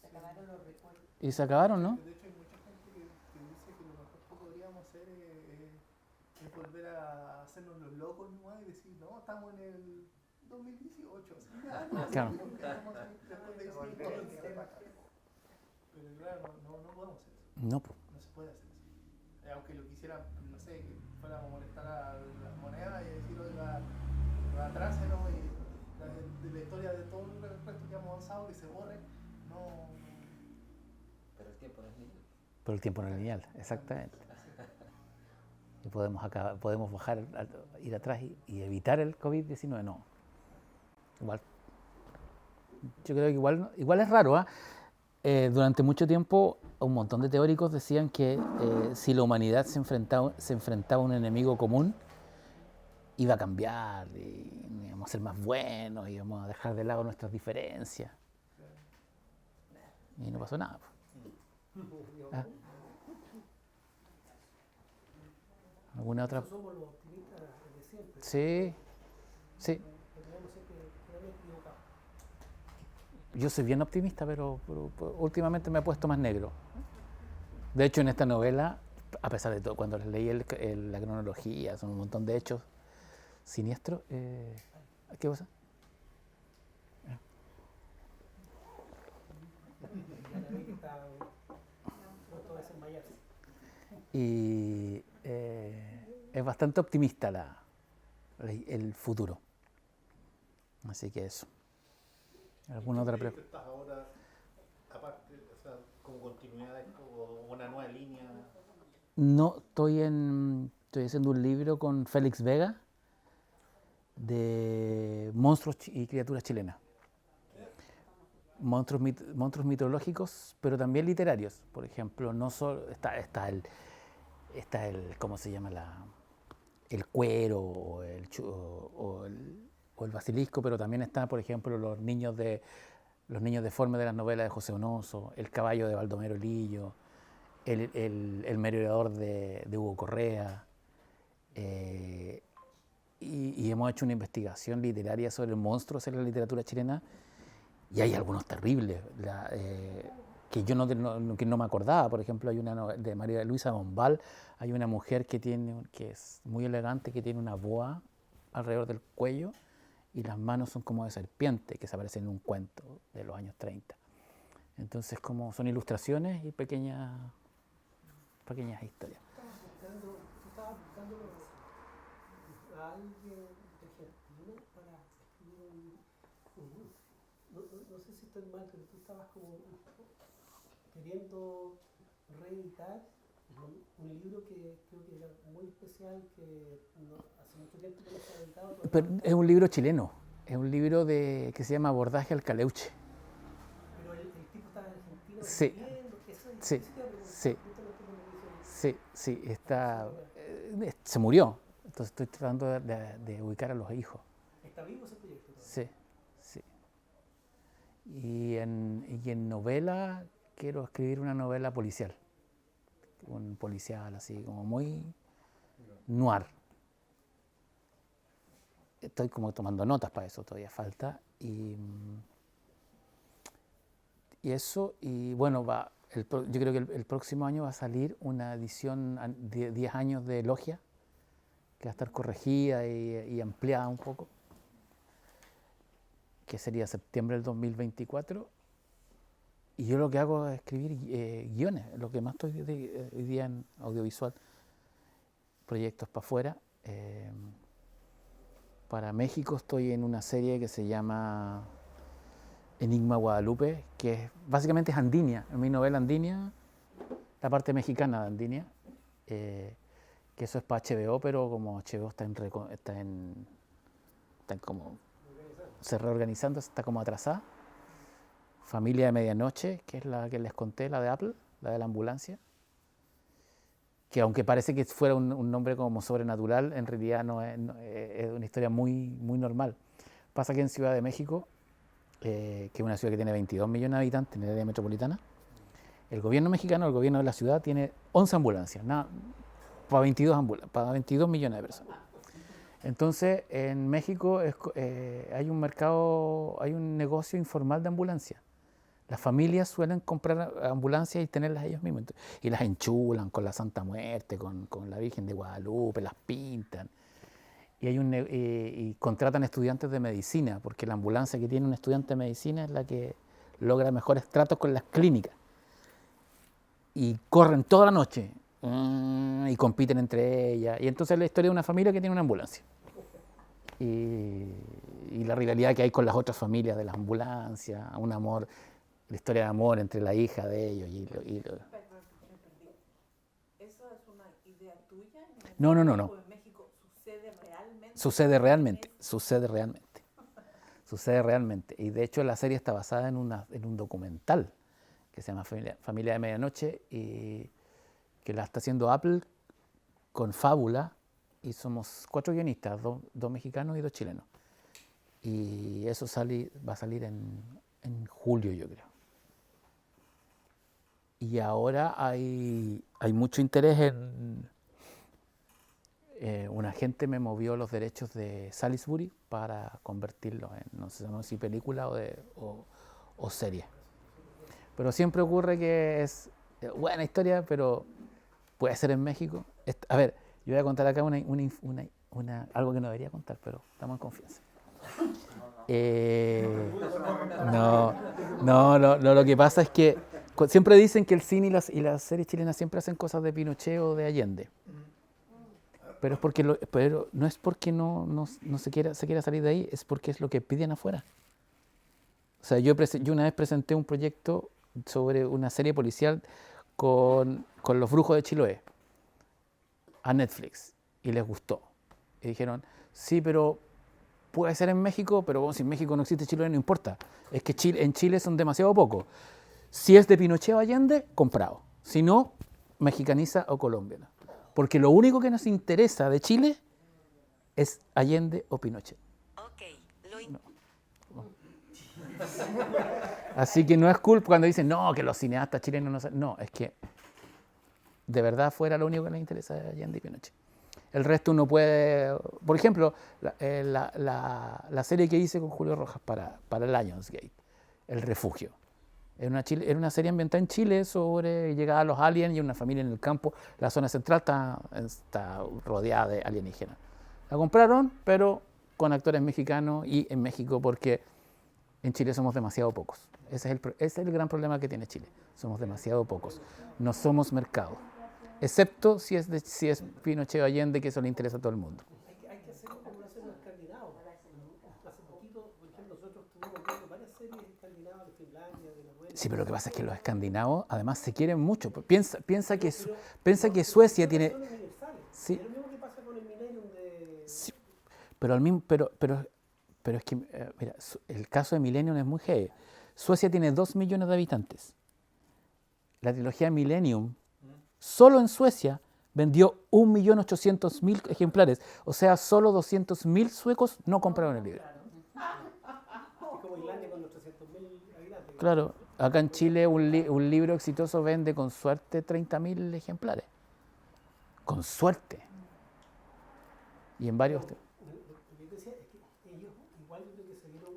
Speaker 5: acabaron los recuerdos.
Speaker 2: Y se acabaron, ¿no?
Speaker 7: De hecho hay mucha gente que dice que lo mejor que podríamos hacer es volver a hacernos los locos nomás y decir, no, estamos en el 2018. Así,
Speaker 2: claro.
Speaker 7: Pero claro, no podemos hacer eso.
Speaker 2: No.
Speaker 7: No se puede hacer eso. Aunque lo quisieran, no sé, que fuéramos a molestar a las monedas y decir, oiga, atrásenos y de la historia de todo el resto que hemos avanzado, que se borre, no.
Speaker 6: Pero el tiempo no es lineal.
Speaker 2: Pero el tiempo no es lineal, exactamente. Y podemos bajar, ir atrás y evitar el COVID-19, no. Igual. Yo creo que igual es raro, ¿eh? Durante mucho tiempo un montón de teóricos decían que si la humanidad se enfrentaba a un enemigo común, iba a cambiar, y íbamos a ser más buenos, íbamos a dejar de lado nuestras diferencias. Y no pasó nada. ¿Ah? ¿Alguna otra?
Speaker 4: Somos los optimistas de siempre.
Speaker 2: Sí. Yo soy bien optimista, pero últimamente me he puesto más negro. De hecho, en esta novela, a pesar de todo, cuando les leí la cronología, son un montón de hechos siniestros. ¿Qué pasa? Y es bastante optimista el futuro. Así que eso. ¿Alguna otra pregunta?
Speaker 8: ¿Estás ahora, aparte, o sea, como continuidad o una nueva línea?
Speaker 2: No, estoy haciendo un libro con Félix Vega de monstruos y criaturas chilenas. Monstruos mitológicos, pero también literarios. Por ejemplo, no solo está el ¿cómo se llama? El cuero o el basilisco, pero también está, por ejemplo, los niños deformes de las novelas de José Donoso, el caballo de Baldomero Lillo, el merodeador de Hugo Correa, y hemos hecho una investigación literaria sobre monstruos en la literatura chilena, y hay algunos terribles, que yo no me acordaba. Por ejemplo, hay una de María Luisa Bombal, hay una mujer que es muy elegante, que tiene una boa alrededor del cuello, y las manos son como de serpiente, que se aparecen en un cuento de los años 30. Entonces, como son ilustraciones y pequeñas historias.
Speaker 4: Tú estabas buscando a alguien de Argentina para escribir un libro? No sé si estoy mal, pero tú estabas como queriendo reeditar un libro que creo que era muy especial, que hace mucho tiempo que no se ha editado.
Speaker 2: Pero es un libro chileno, es un libro que se llama Abordaje al Caleuche.
Speaker 4: Pero el tipo estaba en Argentina
Speaker 2: Sí,
Speaker 4: escribiendo,
Speaker 2: sí, sí,
Speaker 4: sí.
Speaker 2: sí, está, se murió, entonces estoy tratando de ubicar a los hijos.
Speaker 4: ¿Está vivo ese proyecto todavía?
Speaker 2: Sí, sí. Y en novela quiero escribir una novela policial, un policial así como muy noir. Estoy como tomando notas para eso, todavía falta. Y eso, y bueno, yo creo que el próximo año va a salir una edición de 10 años de Logia, que va a estar corregida y ampliada un poco, que sería septiembre del 2024. Y yo lo que hago es escribir guiones, lo que más estoy hoy día en audiovisual, proyectos para afuera. Para México estoy en una serie que se llama Enigma Guadalupe, que básicamente es Andinia, es mi novela Andinia, la parte mexicana de Andinia, que eso es para HBO, pero como HBO está como se reorganizando, está como atrasada. Familia de Medianoche, que es la que les conté, la de Apple, la de la ambulancia, que aunque parece que fuera un nombre como sobrenatural, en realidad no es una historia muy, muy normal. Pasa que en Ciudad de México, que es una ciudad que tiene 22 millones de habitantes en el área metropolitana, el gobierno mexicano, el gobierno de la ciudad, tiene 11 ambulancias, para 22 millones de personas. Entonces, en México hay un mercado, hay un negocio informal de ambulancias. Las familias suelen comprar ambulancias y tenerlas ellos mismos. Y las enchulan con la Santa Muerte, con la Virgen de Guadalupe, las pintan. Y contratan estudiantes de medicina, porque la ambulancia que tiene un estudiante de medicina es la que logra mejores tratos con las clínicas. Y corren toda la noche y compiten entre ellas. Y entonces es la historia de una familia que tiene una ambulancia. Y la rivalidad que hay con las otras familias de las ambulancias, un amor, la historia de amor entre la hija de ellos
Speaker 3: Perdón, me perdí. ¿Eso es una idea tuya?
Speaker 2: No.
Speaker 3: ¿O en México sucede realmente?
Speaker 2: Sucede realmente. Y de hecho la serie está basada en un documental que se llama Familia de Medianoche, y que la está haciendo Apple con Fábula, y somos 4 guionistas, 2 mexicanos y 2 chilenos. Y eso va a salir en julio, yo creo. Y ahora hay mucho interés en... un agente me movió los derechos de Salisbury para convertirlos en, no sé si película o serie. Pero siempre ocurre que es buena historia, pero puede ser en México. A ver, yo voy a contar acá algo que no debería contar, pero estamos en confianza. Lo que pasa es que siempre dicen que el cine y las series chilenas siempre hacen cosas de Pinochet o de Allende. Pero no es porque no se quiera salir de ahí, es porque es lo que piden afuera. O sea, yo una vez presenté un proyecto sobre una serie policial con los brujos de Chiloé a Netflix, y les gustó. Y dijeron, sí, pero puede ser en México, pero como si en México no existe Chiloé, no importa. Es que en Chile son demasiado pocos. Si es de Pinochet o Allende, comprado. Si no, mexicaniza o colombiana. Porque lo único que nos interesa de Chile es Allende o Pinochet. Así que no es cool cuando dicen, no, que los cineastas chilenos no saben. No, es que de verdad fuera lo único que les interesa es Allende y Pinochet. El resto uno puede... Por ejemplo, la serie que hice con Julio Rojas para Lionsgate, El Refugio. Era una serie ambientada en Chile sobre llegada a los aliens y una familia en el campo. La zona central está rodeada de alienígenas. La compraron, pero con actores mexicanos y en México, porque en Chile somos demasiado pocos. Ese es el gran problema que tiene Chile. Somos demasiado pocos. No somos mercado. Excepto si es Pinochet o Allende, que eso le interesa a todo el mundo.
Speaker 4: Hay que hacer series escandinavas de Finlandia, de Noruega.
Speaker 2: Sí, pero lo que pasa es que los escandinavos además se quieren mucho. Piensa que Suecia tiene...
Speaker 4: Son universales.
Speaker 2: Sí.
Speaker 4: Es lo mismo que pasa con el Millennium de...
Speaker 2: Sí, pero es que, mira, el caso de Millennium es muy heavy. Suecia tiene 2 millones de habitantes. La trilogía Millennium, solo en Suecia, vendió 1.800.000 ejemplares. O sea, solo 200.000 suecos no compraron el libro.
Speaker 4: Es como Islandia con los 300.000 habitantes.
Speaker 2: Claro, acá en Chile un libro exitoso vende con suerte 30.000 ejemplares. Con suerte. Y en varios...
Speaker 4: Lo que yo decía es que ellos igual yo creo que se vieron,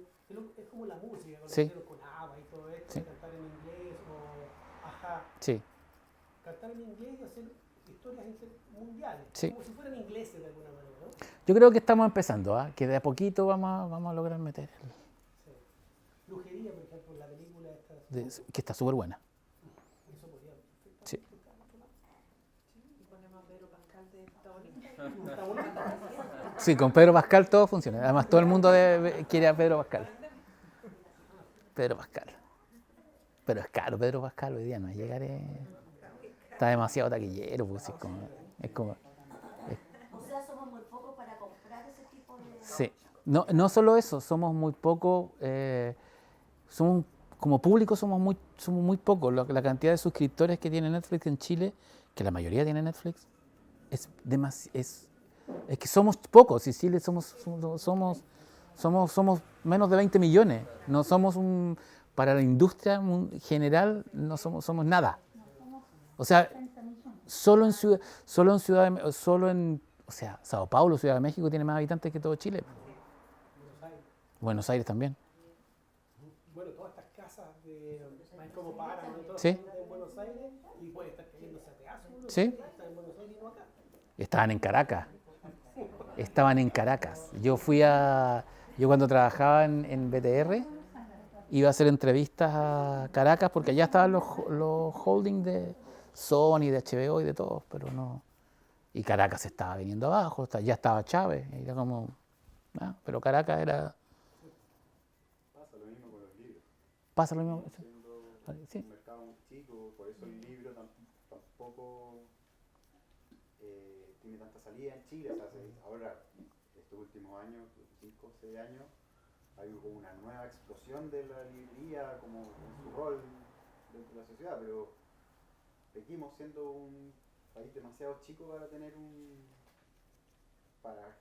Speaker 4: es como la música, cuando
Speaker 2: Sí.
Speaker 4: hicieron con ABBA y todo esto,
Speaker 2: Sí.
Speaker 4: de cantar en inglés o ajá,
Speaker 2: Sí,
Speaker 4: cantar en inglés y hacer historias mundiales,
Speaker 2: Sí.
Speaker 4: como si fueran ingleses de alguna manera, ¿no?
Speaker 2: yo creo que estamos empezando, que de a poquito vamos a lograr meter,
Speaker 4: Sí. Brujería, por ejemplo, la película esta,
Speaker 2: que está súper buena.
Speaker 4: eso podría
Speaker 2: Sí.
Speaker 3: Y ponemos a Pedro Pascal de protagonista.
Speaker 4: está bonito.
Speaker 2: Sí, con Pedro Pascal todo funciona. Además, todo el mundo quiere a Pedro Pascal. Pedro Pascal. Pero es caro Pedro Pascal hoy día, no llegaré. Está demasiado taquillero, pues es como.
Speaker 5: O sea, somos muy pocos para comprar ese tipo de...
Speaker 2: Sí. No solo eso, somos muy pocos. Somos como público somos muy pocos. La cantidad de suscriptores que tiene Netflix en Chile, que la mayoría tiene Netflix, es que somos pocos. En Chile somos menos de 20 millones. No somos para la industria general no somos nada. O sea, solo en Sao Paulo, Ciudad de México tiene más habitantes que todo Chile. Buenos Aires también.
Speaker 4: Bueno, todas estas casas de como Páramo y todo
Speaker 2: Sí.
Speaker 4: en Buenos Aires y puede estar cayéndose a pedazos, ¿no?
Speaker 2: Sí.
Speaker 4: Están en Buenos Aires y no acá.
Speaker 2: Estaban en Caracas. Yo cuando trabajaba en BTR, iba a hacer entrevistas a Caracas porque allá estaban los holdings de Sony, de HBO y de todos, pero no. Y Caracas estaba viniendo abajo, ya estaba Chávez, y era como. Pero Caracas era.
Speaker 1: Pasa lo mismo con los libros.
Speaker 2: Pasa lo mismo.
Speaker 1: Siendo
Speaker 2: Sí.
Speaker 1: un mercado muy chico, por eso el libro tampoco tiene tanta salida en Chile. O sea, ahora, estos últimos años, 5 o 6 años, hay como una nueva explosión de la librería como en su rol dentro de la sociedad, pero seguimos siendo un país demasiado chico para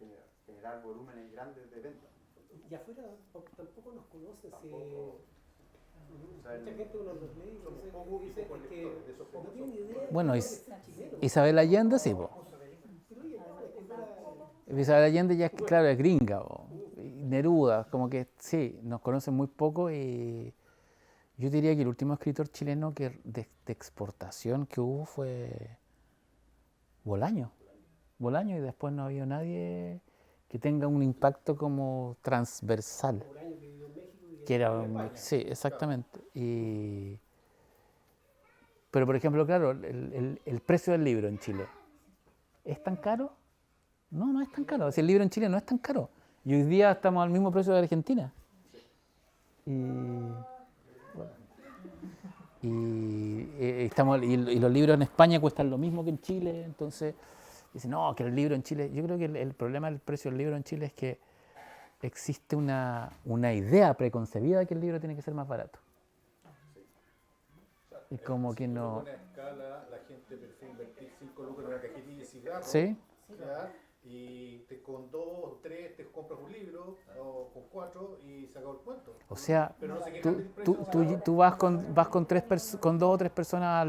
Speaker 1: generar volúmenes grandes de ventas.
Speaker 4: Y afuera tampoco nos conocen.
Speaker 1: Tampoco.
Speaker 4: Mucha gente uno los lee y dice que no tienen idea.
Speaker 2: Bueno,
Speaker 4: de chileno.
Speaker 2: Isabel Allende, sí, po.
Speaker 4: Pero oye, no, es que fuera-
Speaker 2: Isabel Allende ya, claro, es gringa. Y Neruda, como que sí, nos conocen muy poco y yo diría que el último escritor chileno de exportación que hubo fue Bolaño. Bolaño, y después no ha habido nadie que tenga un impacto como transversal.
Speaker 4: por años que vivió en México y
Speaker 2: Que era
Speaker 4: en España.
Speaker 2: sí, exactamente. Pero por ejemplo, claro, el precio del libro en Chile, ¿es tan caro? No es tan caro. Si el libro en Chile no es tan caro. Y hoy día estamos al mismo precio de Argentina. Y los libros en España cuestan lo mismo que en Chile. Entonces, dicen, no, que el libro en Chile... Yo creo que el problema del precio del libro en Chile es que existe una idea preconcebida de que el libro tiene que ser más barato. Y como que no...
Speaker 8: En una escala, la gente prefiere invertir 5 lucas en una cajetilla de cigarros.
Speaker 2: ¿Sí?
Speaker 8: ¿Ya? Y con 2 o 3 te compras un libro, o con 4 y se acabó el cuento.
Speaker 2: O sea,
Speaker 8: Pero no se quejan del precio.
Speaker 2: tú vas con 2 o 3 personas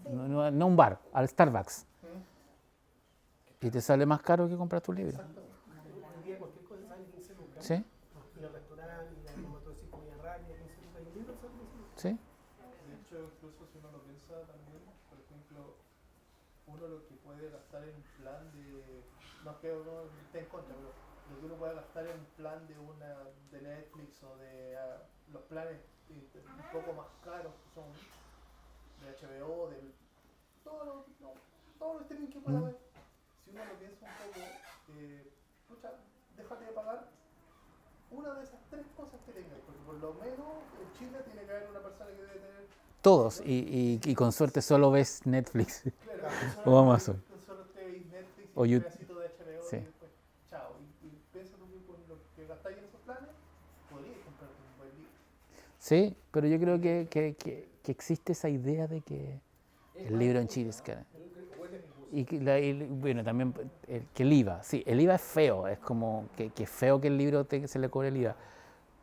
Speaker 2: no un bar, al Starbucks. Y te sale más caro que comprar tu libro.
Speaker 4: Hoy día cualquier cosa sale 15 lucas.
Speaker 2: ¿Sí?
Speaker 4: Y el restaurante, y como tú decís, comida rápida, 15 lucas. Y el libro sale 15 lucas.
Speaker 2: ¿Sí?
Speaker 7: De hecho, incluso si uno lo piensa también, por ejemplo, uno lo que puede gastar en un plan de, no es que uno esté en contra, pero lo que uno puede gastar en un plan de Netflix o de los planes un poco más caros que son de HBO, de todo lo streaming que pueda haber. Si uno lo piensa un poco, pucha, déjate de pagar una de esas tres cosas que tengan, porque por lo menos en Chile tiene que haber una persona que debe tener...
Speaker 2: Todos, y con suerte solo ves Netflix
Speaker 7: Claro,
Speaker 2: o Amazon.
Speaker 7: solo te veis Netflix y
Speaker 2: O
Speaker 7: un
Speaker 2: You-
Speaker 7: pedacito de HBO
Speaker 2: sí.
Speaker 7: y después, chao. Y piensa tú que con lo que gastáis en esos planes, podrías comprarte un buen libro.
Speaker 2: Sí, pero yo creo que existe esa idea de que el libro en Chile es caro. Bueno, también que el IVA, sí, el IVA es feo, es como que es feo que el libro se le cobre el IVA,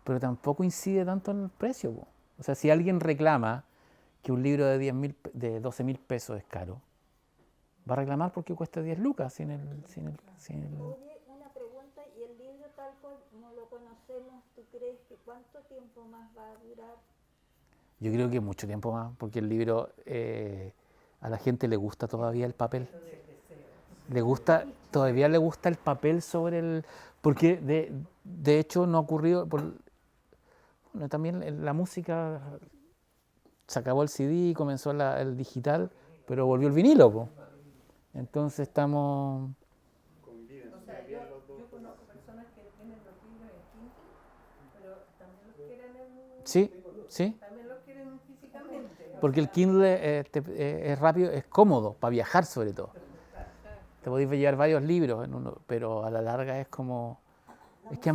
Speaker 2: pero tampoco incide tanto en el precio, po. O sea, si alguien reclama que un libro de 12.000 pesos es caro, va a reclamar porque cuesta 10 lucas sin el...
Speaker 3: Oye, una pregunta, ¿y el libro tal cual no lo conocemos, tú crees que cuánto tiempo más va a durar?
Speaker 2: Yo creo que mucho tiempo más, porque el libro a la gente le gusta todavía el papel. Todavía le gusta el papel sobre el... Porque de hecho no ha ocurrido... bueno, también la música, se acabó el CD, comenzó el digital, pero volvió el vinilo, po. Entonces estamos...
Speaker 1: Conviven.
Speaker 5: O sea, yo conozco personas que tienen los libros en Kindle, pero también los quieren
Speaker 2: Sí,
Speaker 5: también los quieren físicamente.
Speaker 2: porque el Kindle es rápido, es cómodo, para viajar sobre todo. Te podéis llevar varios libros en uno, pero a la larga es como... Es que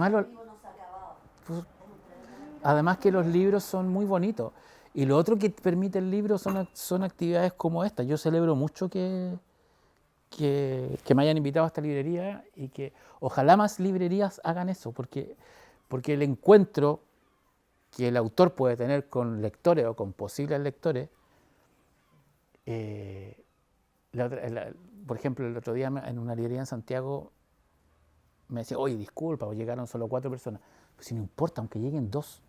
Speaker 2: además que los libros son muy bonitos. Y lo otro que permite el libro son actividades como esta. Yo celebro mucho que me hayan invitado a esta librería y que ojalá más librerías hagan eso, porque el encuentro que el autor puede tener con lectores o con posibles lectores, por ejemplo, el otro día en una librería en Santiago me decía, oye, disculpa, llegaron solo 4 personas. Pues si no importa, aunque lleguen 2.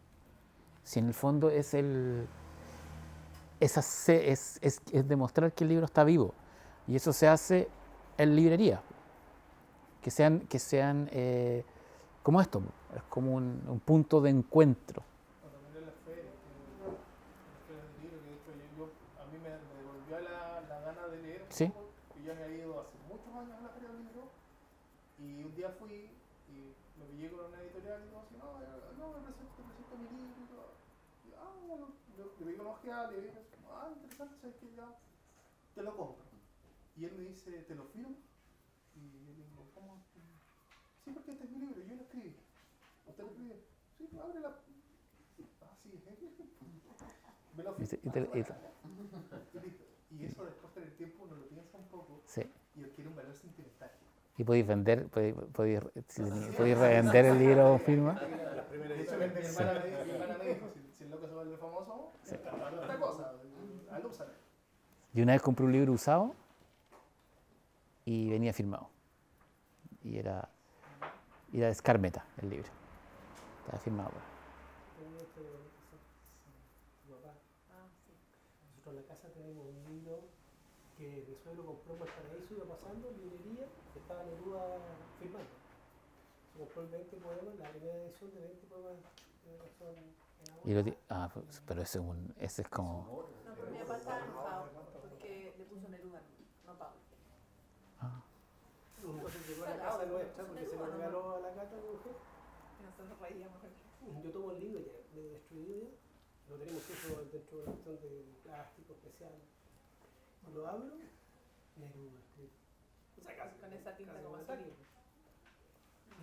Speaker 2: Si en el fondo es demostrar que el libro está vivo. Y eso se hace en librería. Que sean como esto, es como un punto de encuentro.
Speaker 7: O también en las ferias, de libro, que de hecho a mí me devolvió la gana de leer un
Speaker 2: Sí.
Speaker 7: poco, que yo me había ido hace muchos años a la feria del libro, y un día fui y me pillé con una editorial y todo así, no, me presento mi libro y todo. Y, bueno, le pedí una ojeada, le dije, interesante, ¿sabes qué? Ya, te lo compro. Y él me dice, ¿te lo firmo? Y yo le digo, ¿cómo? Sí, porque este es mi libro, yo lo escribí. ¿Usted lo escribió? Sí, ábrela. Sí, me lo firmo. Y eso después con el tiempo uno lo piensa un poco
Speaker 2: Sí.
Speaker 7: y adquiere un valor sentimental.
Speaker 2: Y podéis revender el libro o firma.
Speaker 7: De hecho, mi hermana me dijo, si el loco se vuelve famoso, otra cosa, alúzale.
Speaker 2: Yo una vez compré un libro usado y venía firmado. Y era de Escarmeta el libro. Estaba firmado.
Speaker 4: Nosotros en la casa tenemos un libro que mi suegro compró en Valparaíso, iba pasando, librería, estaba Neruda firmando. Se compró el 20 poemas, la primera edición de 20 poemas son
Speaker 2: Pero ese es como...
Speaker 5: No, pero mi papá estaba enojado porque le puso Neruda, no Pablo.
Speaker 4: Entonces llegó a la casa nuestra porque se lo regaló a la Cata, mi mujer.
Speaker 5: Nosotros reíamos.
Speaker 4: Yo tomo el libro ya, medio destruido ya. Lo tenemos puesto dentro de una cuestión de plástico especial. Lo abro, Neruda. O sea, casi
Speaker 5: Con esa tinta
Speaker 4: casi
Speaker 5: como
Speaker 4: más
Speaker 5: azul.
Speaker 4: líquido.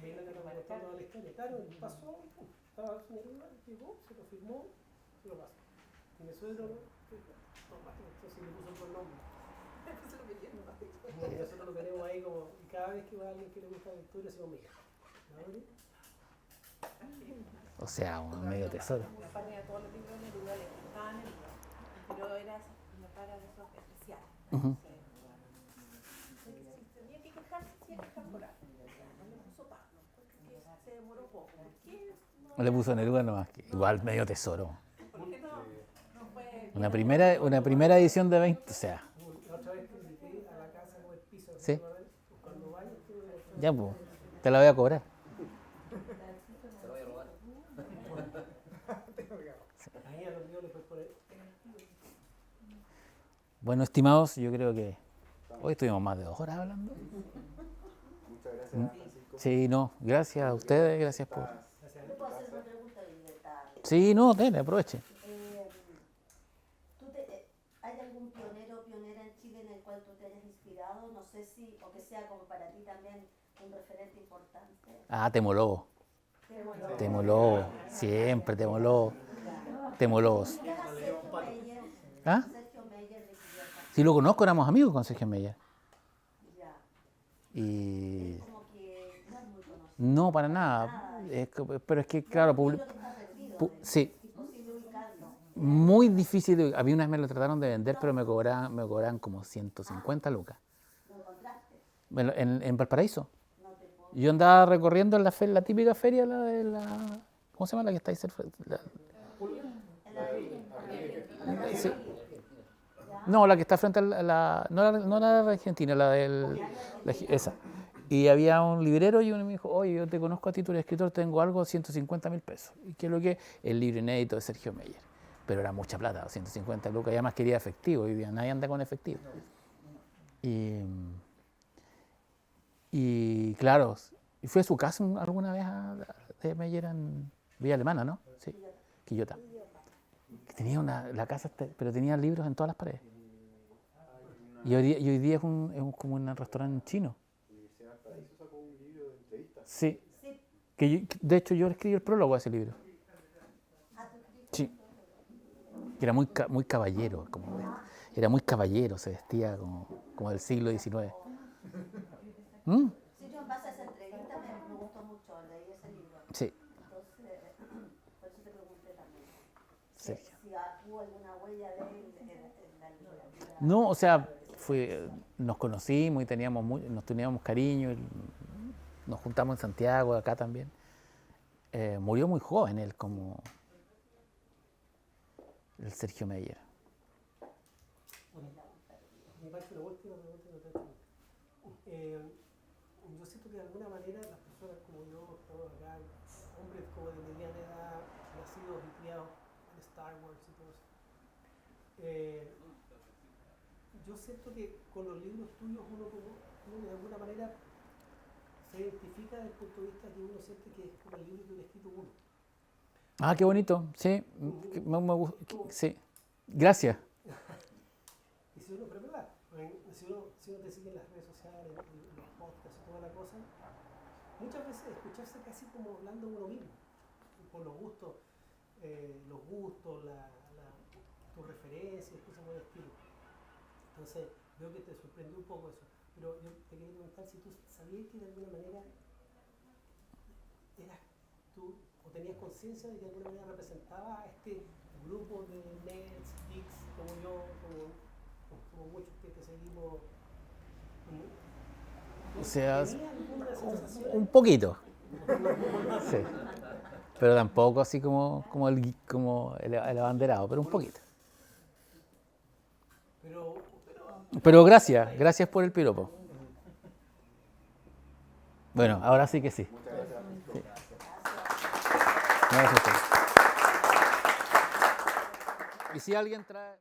Speaker 4: Y ahí la que nos contando la historia. Claro, pasó, estaba Neruda, llegó, se lo firmó, se lo pasó. Y mi suegro, entonces le puso otro nombre. Y nosotros lo tenemos ahí como, y cada vez que va alguien que le gusta la historia, decimos, mira, ¿la abre?
Speaker 2: O sea, un medio tesoro.
Speaker 5: Mi papá tenía todos los libros de Neruda, le encantaban Neruda, pero era mi papá era de esos especiales.
Speaker 2: Ujú.
Speaker 5: Si tenía que quejarse, tenía que quejar por algo. No le puso Pablo, porque se demoró poco. ¿Por qué no?
Speaker 2: Le puso Neruda nomás, que igual medio tesoro.
Speaker 5: ¿Por qué no fue?
Speaker 2: Una primera edición de 20, o sea,
Speaker 4: La otra vez que invité a la casa con el piso,
Speaker 2: Sí.
Speaker 4: cuando vayas, tú me
Speaker 2: ya pues, te la voy a cobrar.
Speaker 6: Se lo voy a robar.
Speaker 4: ahí a los míos les puedes poner.
Speaker 2: Bueno, estimados, yo creo que hoy estuvimos más de 2 horas hablando.
Speaker 1: Muchas gracias, Francisco.
Speaker 2: Sí, no, gracias a ustedes, gracias por...
Speaker 1: Estás en tu casa.
Speaker 2: Sí, no, dale, aproveche.
Speaker 5: ¿Hay algún pionero o pionera en Chile en el cual tú te hayas inspirado? No sé si, o que sea como para ti también un referente importante.
Speaker 2: Ah, Temolobo.
Speaker 5: Temolobo.
Speaker 2: Temolobo, siempre Temolobo. Temolobos.
Speaker 5: ¿Ubicas a Sergio Meyer?
Speaker 2: ¿Ah?
Speaker 5: Sergio Meyer de Quillota.
Speaker 2: Sí, lo conozco, éramos amigos con Sergio Meyer.
Speaker 5: Ya.
Speaker 2: Y...
Speaker 5: Es como que no es muy conocido.
Speaker 2: No, para nada. Pero es que, claro,
Speaker 5: Un libro que está perdido,
Speaker 2: sí,
Speaker 5: es imposible ubicarlo.
Speaker 2: muy difícil. A mí una vez me lo trataron de vender, pero me cobraban como 150 lucas.
Speaker 5: ¿Lo encontraste?
Speaker 2: En Valparaíso.
Speaker 5: No te puedo.
Speaker 2: Yo andaba recorriendo la típica feria, la de la... ¿Cómo se llama la que está ahí cerca? Sí. No, la que está frente a no la de Argentina, esa. Y había un librero y uno me dijo, oye, yo te conozco a ti, tú eres escritor, tengo algo, 150.000 pesos. ¿Y qué es lo que es? El libro inédito de Sergio Meyer. Pero era mucha plata, 150 lucas, y además quería efectivo, hoy día nadie anda con efectivo. Y claro, y fui a su casa alguna vez de Meyer en Villa Alemana, ¿no? Sí, Quillota. Tenía la casa, pero tenía libros en todas las paredes. Y hoy día es como un restaurante chino. Sí. De hecho, yo escribí el prólogo a ese libro. Sí. Era muy caballero. Era muy caballero, se vestía como del siglo XIX.
Speaker 5: Sí, yo en base a esa entrevista me gustó mucho, leí ese libro.
Speaker 2: Sí.
Speaker 5: Entonces, por eso te pregunté también.
Speaker 2: Sergio.
Speaker 5: Si hubo alguna huella de él en la literatura.
Speaker 2: No, o sea, nos conocimos y nos teníamos cariño. Nos juntamos en Santiago, acá también. Murió muy joven él, como el Sergio Meyer.
Speaker 4: Me parece la última pregunta que te he hecho. Yo siento que de alguna manera las personas como yo, todos acá, hombres como de mediana edad, nacidos y criados en Star Wars y todo eso, yo siento que con los libros tuyos uno de alguna manera se identifica desde el punto de vista que uno siente que es como el libro que hubiera escrito uno.
Speaker 2: Ah, qué bonito, sí, sí, gracias.
Speaker 4: Y si uno, pero es verdad, si uno te sigue en las redes sociales, en los podcasts y toda la cosa, muchas veces escucharse casi como hablando uno mismo, por los gustos, tus referencias, cosas por el estilo. Entonces, veo que te sorprendió un poco eso. Pero yo te quería preguntar si tú sabías que de alguna manera eras tú, o tenías conciencia de que de alguna manera representaba a este grupo de nerds, geeks, como yo, como muchos que te seguimos.
Speaker 2: O sea,
Speaker 4: ¿Tenía alguna sensación?
Speaker 2: un poquito. Sí. Pero tampoco así como el abanderado, pero un poquito. Pero gracias por el piropo. Bueno, ahora sí que sí.
Speaker 1: Muchas gracias.
Speaker 2: Sí. Gracias a ustedes. Y si alguien trae...